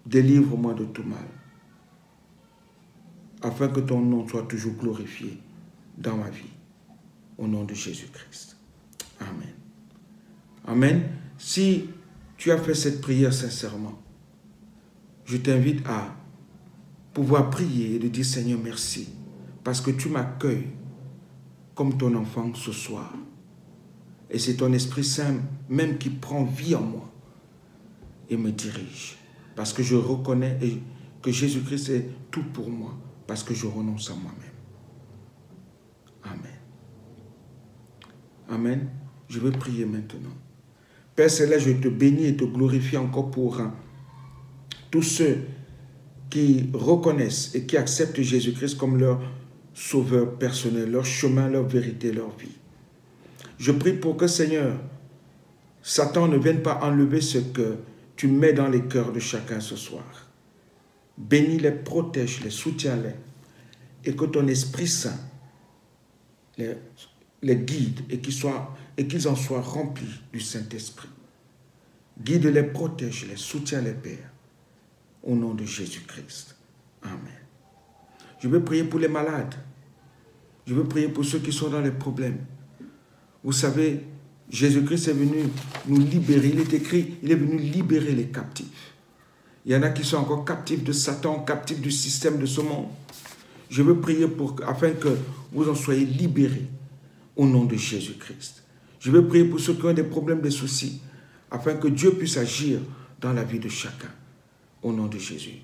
Délivre-moi de tout mal, afin que ton nom soit toujours glorifié dans ma vie. Au nom de Jésus-Christ. Amen. Amen. Si tu as fait cette prière sincèrement, je t'invite à pouvoir prier et de dire: Seigneur, merci, parce que tu m'accueilles comme ton enfant ce soir. Et c'est ton Esprit Saint même qui prend vie en moi et me dirige. Parce que je reconnais que Jésus-Christ est tout pour moi, parce que je renonce à moi-même. Amen. Amen. Je vais prier maintenant. Père Céleste, je te bénis et te glorifie encore pour tous ceux qui reconnaissent et qui acceptent Jésus-Christ comme leur sauveur personnel, leur chemin, leur vérité, leur vie. Je prie pour que, Seigneur, Satan ne vienne pas enlever ce que tu mets dans les cœurs de chacun ce soir. Bénis-les, protège-les, soutiens-les, et que ton Esprit Saint les guide et qu'ils en soient remplis du Saint-Esprit. Guide-les, protège-les, soutiens-les, Père, au nom de Jésus-Christ. Amen. Je veux prier pour les malades. Je veux prier pour ceux qui sont dans les problèmes. Vous savez, Jésus-Christ est venu nous libérer. Il est écrit, il est venu libérer les captifs. Il y en a qui sont encore captifs de Satan, captifs du système de ce monde. Je veux prier afin que vous en soyez libérés au nom de Jésus-Christ. Je veux prier pour ceux qui ont des problèmes, des soucis, afin que Dieu puisse agir dans la vie de chacun, au nom de Jésus.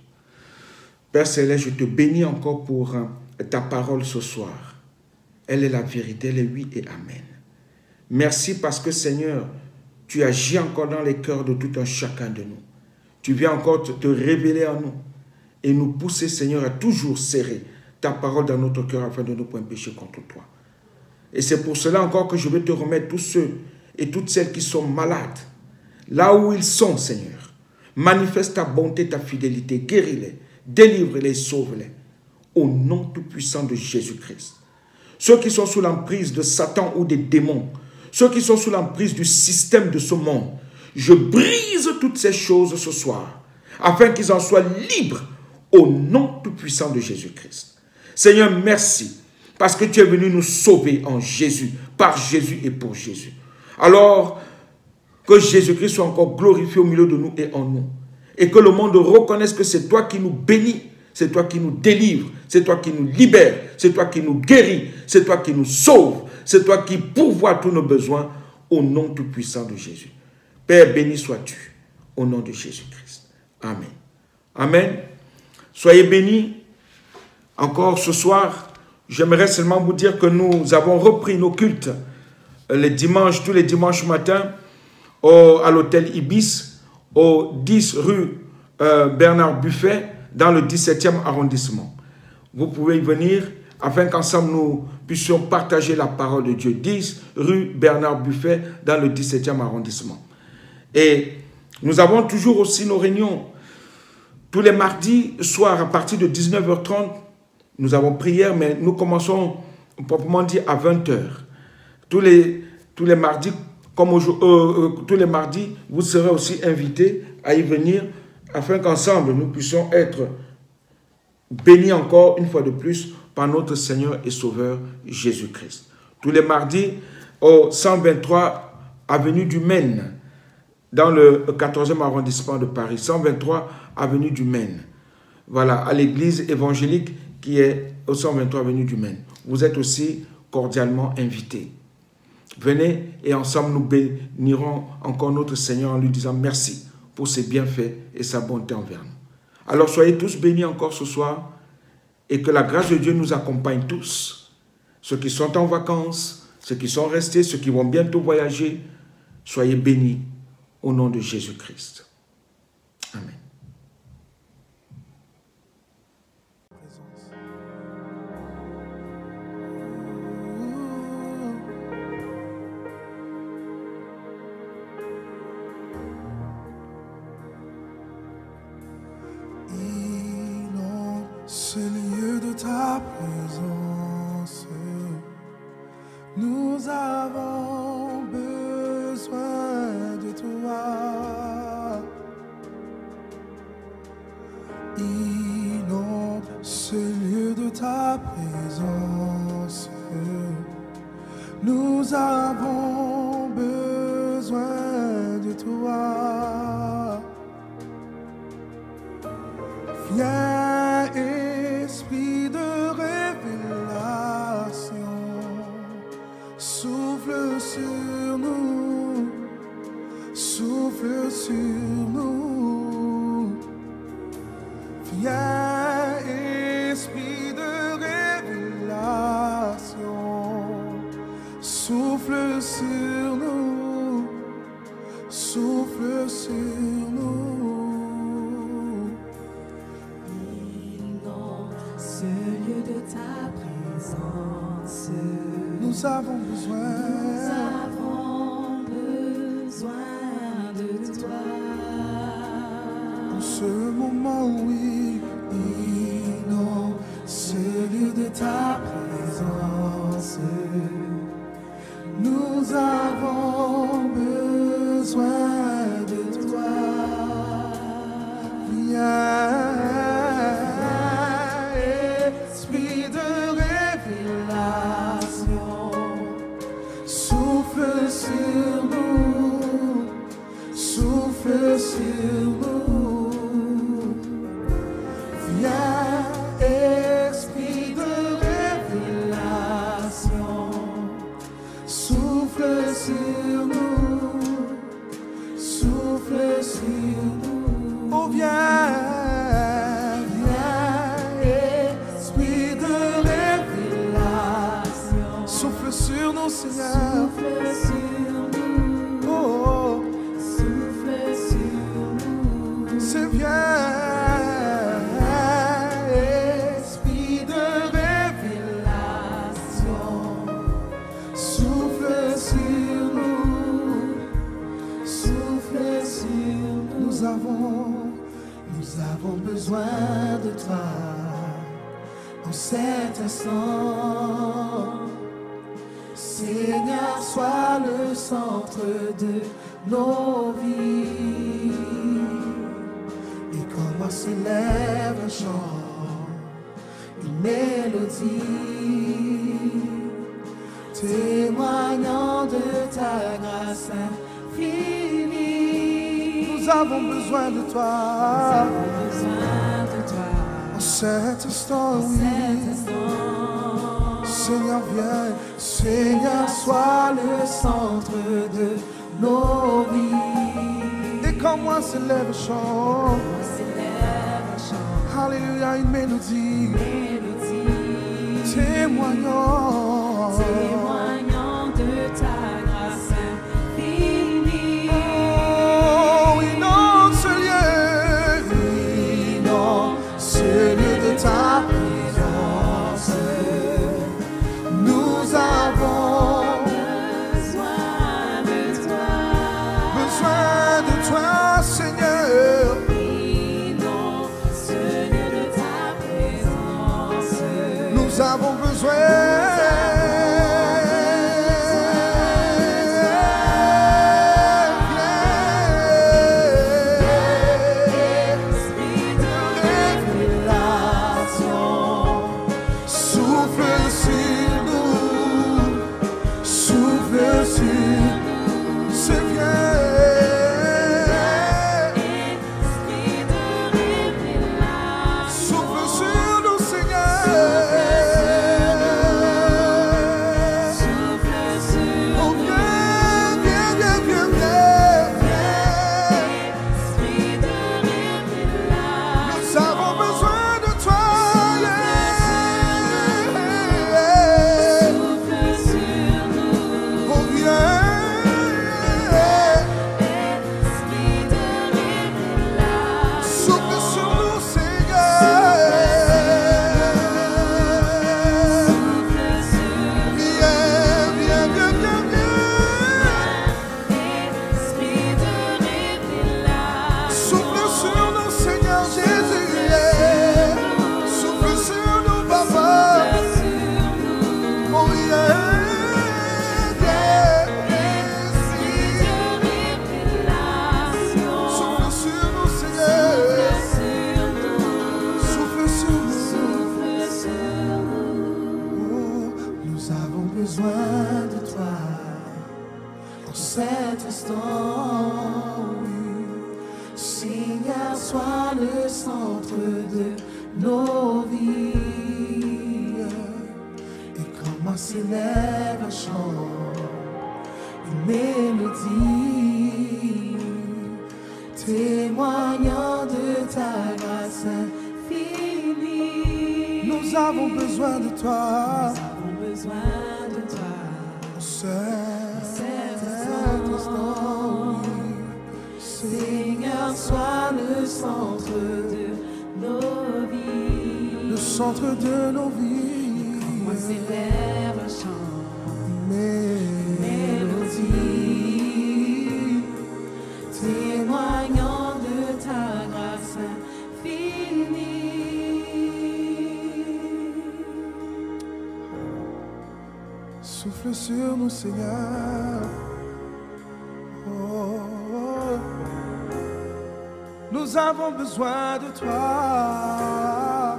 Père Céleste, je te bénis encore pour ta parole ce soir. Elle est la vérité, elle est oui et amen. Merci parce que, Seigneur, tu agis encore dans les cœurs de tout un chacun de nous. Tu viens encore te révéler à nous et nous pousser, Seigneur, à toujours serrer ta parole dans notre cœur afin de ne point pécher contre toi. Et c'est pour cela encore que je vais te remettre tous ceux et toutes celles qui sont malades, là où ils sont, Seigneur. Manifeste ta bonté, ta fidélité, guéris-les, délivre-les, sauve-les, au nom tout-puissant de Jésus-Christ. Ceux qui sont sous l'emprise de Satan ou des démons, ceux qui sont sous l'emprise du système de ce monde, je brise toutes ces choses ce soir, afin qu'ils en soient libres au nom tout-puissant de Jésus-Christ. Seigneur, merci, parce que tu es venu nous sauver en Jésus, par Jésus et pour Jésus. Alors, que Jésus-Christ soit encore glorifié au milieu de nous et en nous, et que le monde reconnaisse que c'est toi qui nous bénis, c'est toi qui nous délivres, c'est toi qui nous libères, c'est toi qui nous guéris, c'est toi qui nous sauves, c'est toi qui pourvois tous nos besoins au nom tout-puissant de Jésus. Père, béni sois-tu au nom de Jésus-Christ. Amen. Amen. Soyez bénis. Encore ce soir, j'aimerais seulement vous dire que nous avons repris nos cultes les dimanches, tous les dimanches matins à l'hôtel Ibis, au 10 rue Bernard Buffet, dans le 17e arrondissement. Vous pouvez y venir afin qu'ensemble nous puissions partager la parole de Dieu. 10 rue Bernard Buffet, dans le 17e arrondissement. Et nous avons toujours aussi nos réunions. Tous les mardis soirs, à partir de 19h30, nous avons prière, mais nous commençons proprement dit à 20h. tous les mardis, tous les mardis, vous serez aussi invités à y venir afin qu'ensemble nous puissions être bénis encore une fois de plus par notre Seigneur et Sauveur Jésus-Christ. Tous les mardis au 123 avenue du Maine, dans le 14e arrondissement de Paris, 123 avenue du Maine. Voilà, à l'église évangélique qui est au 123 avenue du Maine. Vous êtes aussi cordialement invités. Venez et ensemble nous bénirons encore notre Seigneur en lui disant merci pour ses bienfaits et sa bonté envers nous. Alors soyez tous bénis encore ce soir et que la grâce de Dieu nous accompagne tous. Ceux qui sont en vacances, ceux qui sont restés, ceux qui vont bientôt voyager, soyez bénis au nom de Jésus-Christ. Amen. Ce lieu de ta présence, nous avons besoin de toi. Inonde ce lieu de ta présence, nous avons besoin de toi. Viens, Esprit de révélation, souffle sur nous, souffle sur nous. Viens, Esprit de révélation, souffle sur nous, souffle sur nous. Ce lieu de ta présence, nous avons besoin de toi. En ce moment, oui, inonde ce lieu de ta présence, nous avons besoin de toi. Viens, sur nous, souffle sur nous. Viens, Esprit de révélation, souffle sur nous, souffle sur nous. Oh, viens, viens, Esprit de révélation, souffle sur nous, Seigneur. Esprit de révélation, souffle sur nous, souffle sur nous. Nous avons besoin de toi en cet instant. Seigneur, sois le centre de nos vies. Et quand moi s'élève un chant, une mélodie, témoignant de ta grâce infinie. Nous avons besoin de toi. En cet instant, oui. Seigneur, viens. Seigneur, sois le centre de nos vies. Et quand moi s'élève un chant, alléluia, une mélodie, témoignant de ta grâce infinie. Oh, inonde ce lieu de ta présence. Nous avons besoin de toi, Seigneur. Inonde ce lieu de ta présence. Nous avons besoin. cet instant, oui. Seigneur, sois le centre de nos vies. Et comment s'élève un chant, une mélodie, témoignant de ta grâce infinie. Nous avons besoin de toi. Nous avons besoin de toi. Cet instant, oui. Seigneur, sois le centre de nos vies. Le centre de nos vies. Comment s'élève un chant, une mélodie, témoignant de ta grâce infinie. Souffle sur nous, Seigneur. Oh. Nous avons besoin de toi.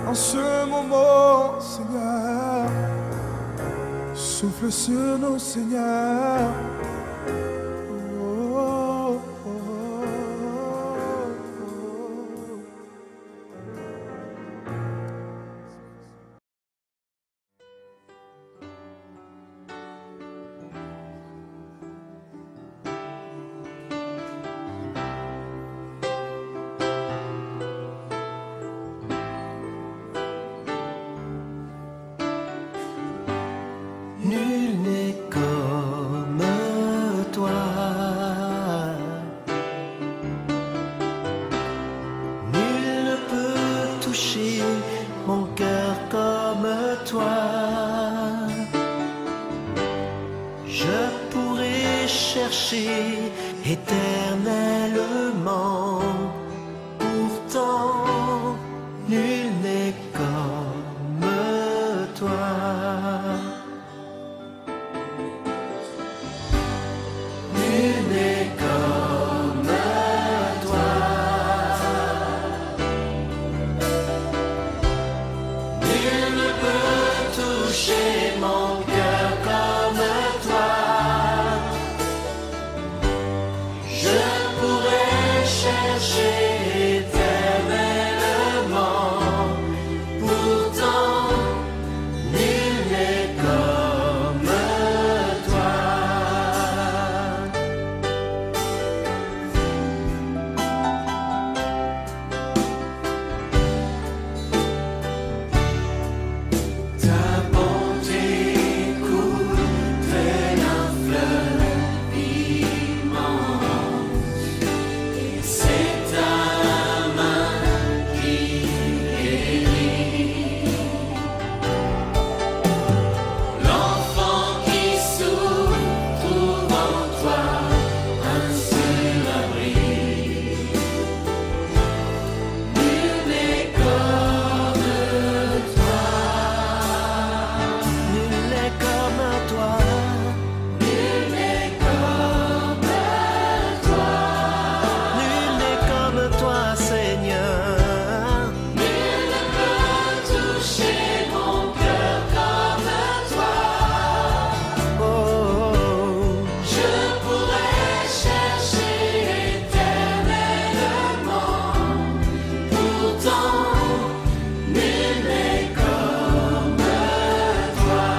En ce moment, Seigneur, souffle sur nous, Seigneur. Oh, oh, oh, Nul n'est comme toi. Nul ne peut toucher mon cœur comme toi. Je pourrais chercher éternellement, pourtant nul n'est comme toi. Nul n'est comme toi. Nul ne peut toucher mon cœur comme toi. Je pourrais chercher éternellement, pourtant nul n'est comme toi. Ta bonté coule tel un fleuve immense, et c'est ta main qui guérit. L'enfant qui souffre trouve en toi un seul abri. Nul n'est comme toi. Nul n'est comme toi. Nul n'est comme toi. Nul n'est comme toi, Seigneur. Nul ne peut toucher mon cœur comme toi. Oh, je pourrais chercher éternellement, pourtant nul n'est comme toi.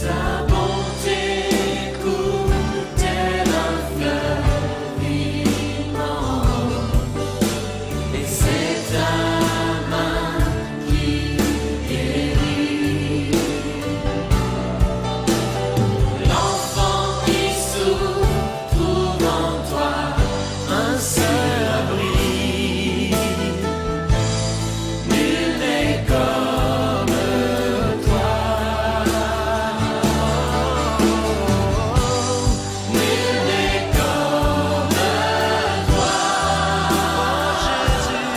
Ta bonté coule tel un fleuve immense, et c'est ta main qui guérit. L'enfant qui souffre trouve en toi un seul abri. Nul n'est comme toi. Nul n'est comme toi. Jésus,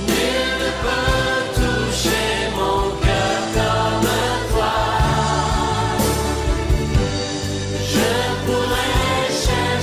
nul ne peut toucher mon cœur comme toi. Je pourrais chercher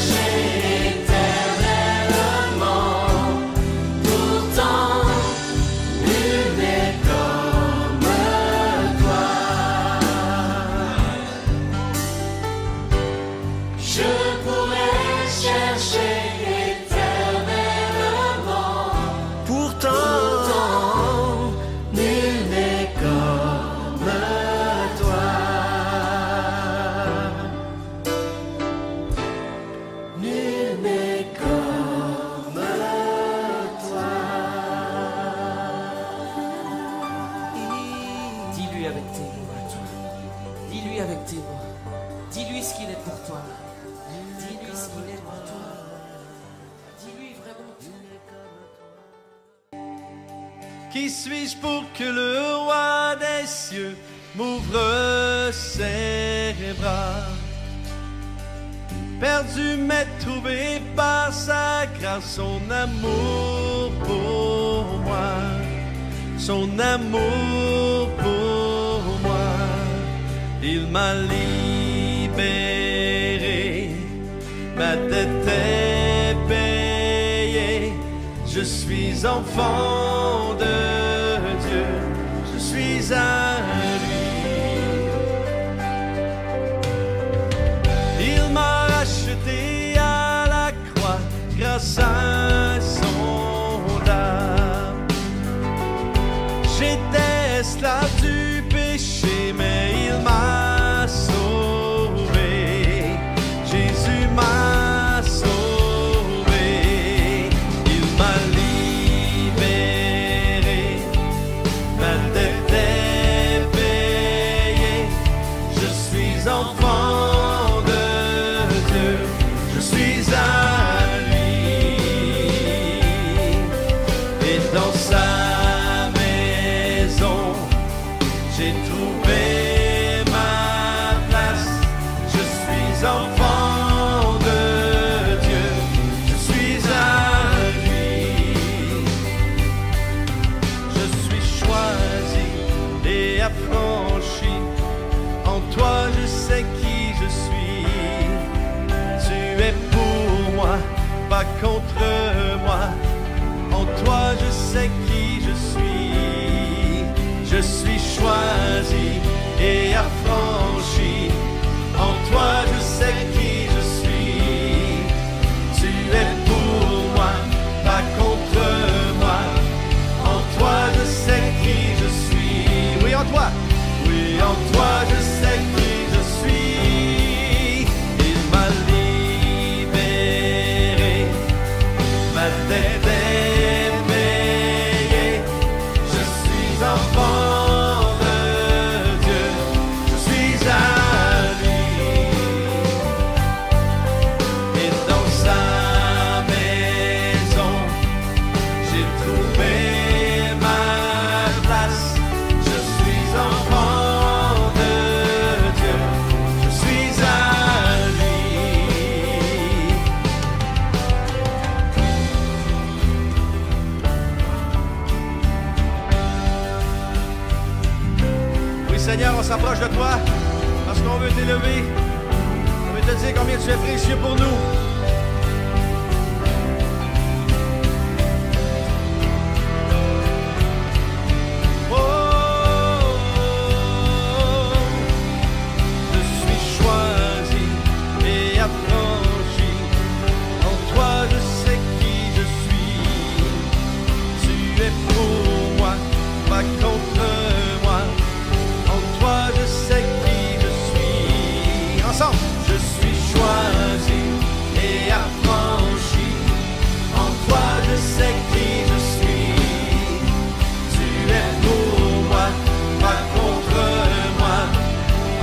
Qui suis-je pour que le roi des cieux m'ouvre ses bras? Perdu mais trouvé par sa grâce, son amour pour moi, son amour pour moi. Il m'a libéré, ma dette est payée. Je suis enfant de Dieu, je suis à lui. Il m'a racheté à la croix grâce à son âme. J'étais esclave du péché, mais il m'a sauvé. Jésus m'a sauvé. Il m'a libéré. Ma dette est payée. Je suis enfant de Dieu. Je suis à lui. Et dans sa j'ai trouvé ma place, je suis enfant de Dieu, je suis à lui. Je suis choisi et affranchi, en toi je sais qui je suis. Tu es pour moi, pas contre moi, en toi je sais qui je suis. Je suis choisi et affranchi, en toi je sais qui je suis. Tu es pour moi, pas contre moi, en toi je sais qui je suis. Oui, en toi, oui, en toi je sais qui je suis. Il m'a libéré, ma dette est payée. Je suis enfant de Dieu, je suis à lui. Et dans sa maison, j'ai trouvé ma place. Je suis enfant de Dieu, je suis à lui. Oui, Seigneur, on s'approche de toi parce qu'on veut t'élever. On veut te dire combien tu es précieux pour nous. Oh, je suis choisi et affranchi. En toi, je sais qui je suis. Tu es pour moi, pas contre moi. En toi, je sais qui je suis. Ensemble, je suis choisi et affranchi. En toi, je sais qui je suis. Tu es pour moi, pas contre moi.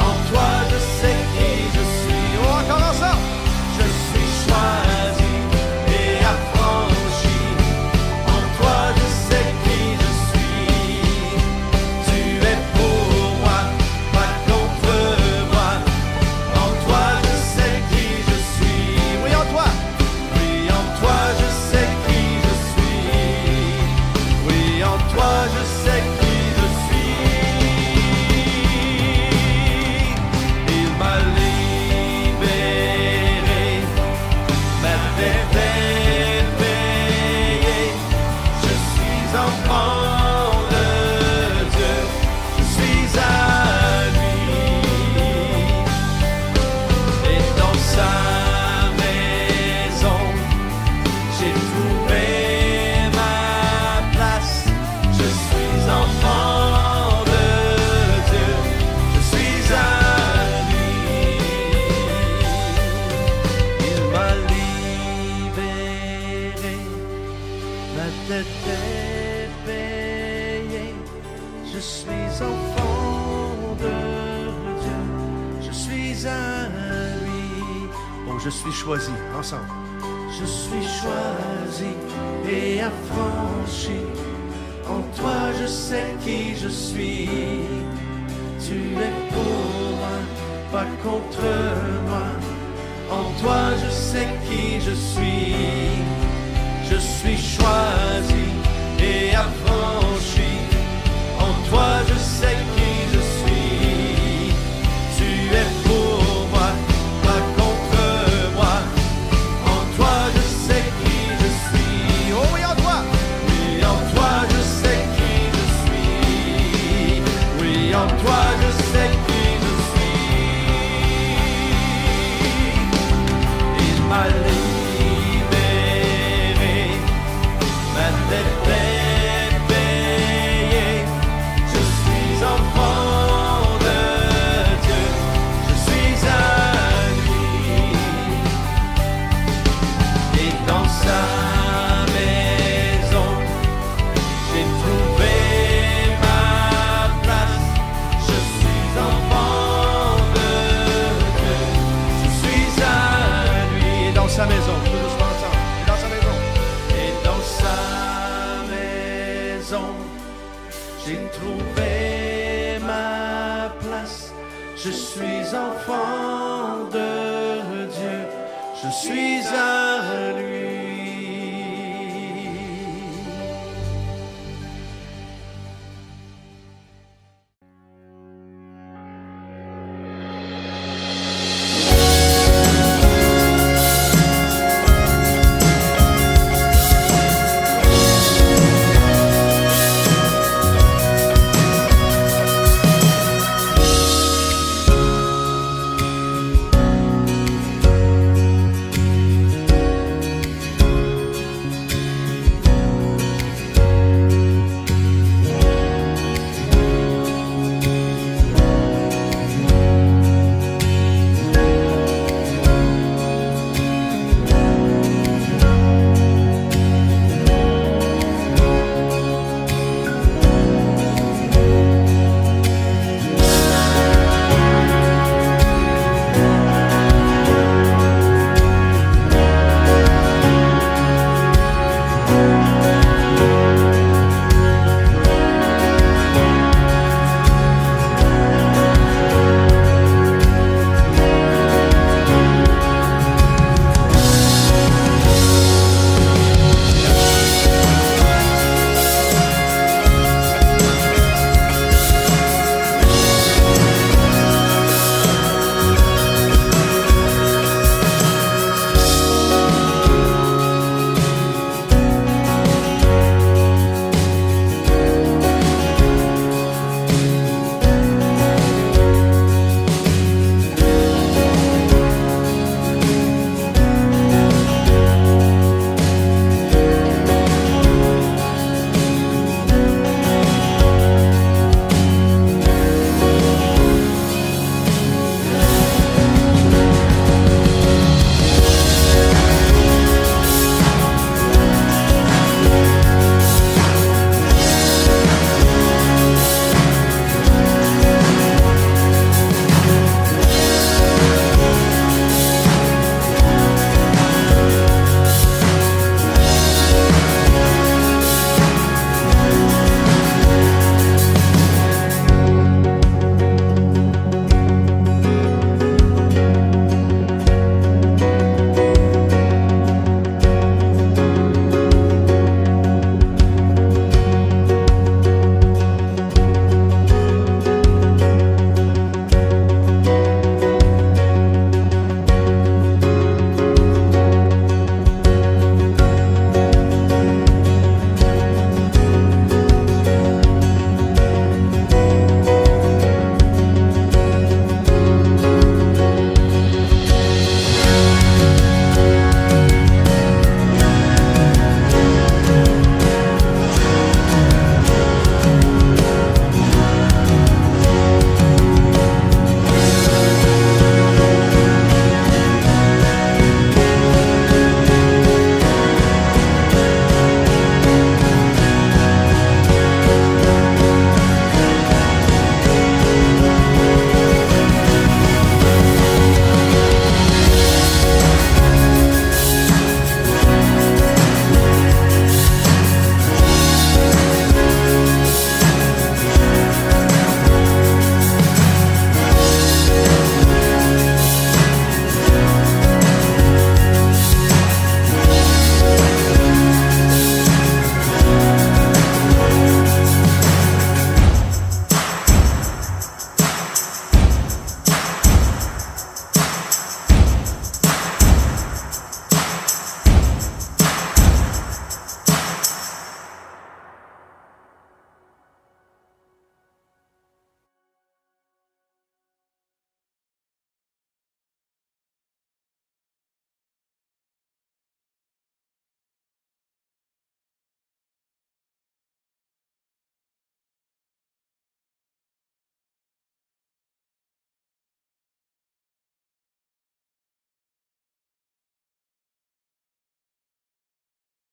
En toi, je sais qui je suis. Oh, encore ensemble. Je suis choisi et affranchi. En toi, je sais qui je suis. Tu es pour moi, pas contre moi. En toi, je sais qui je suis. Oui, en toi. Oui, en toi, je sais qui je suis. Oui, en toi, je sais qui je suis. Il m'a libéré. Ma dette est payée. Je suis enfant de Dieu. Je suis à lui. Et dans sa maison, j'ai trouvé ma place. Je suis enfant de Dieu. Je suis à lui. Il m'a libéré. Ma dette est payée. Je suis enfant de Dieu. Je suis à lui. Oh, je suis choisi. Ensemble. Je suis choisi et affranchi. En toi je sais qui je suis. Tu es pour moi, pas contre moi. En toi je sais qui je suis. Je suis choisi et affranchi. En toi je sais qui je suis. Tu es pour moi, pas contre moi. En toi je sais qui je suis. Oh oui, en toi. Oui, en toi je sais qui je suis. Oui, en toi je sais qui je suis. Il m'a libéré, ma dette est payée. Je suis enfant de Dieu, je suis à lui. Et dans sa maison, j'ai trouvé ma place. Je suis enfant de Dieu, je suis à lui. Et dans sa maison, tout doucement ensemble. Et dans sa maison. Et dans sa maison, j'ai trouvé ma place. Je suis enfant de Dieu, je suis à lui.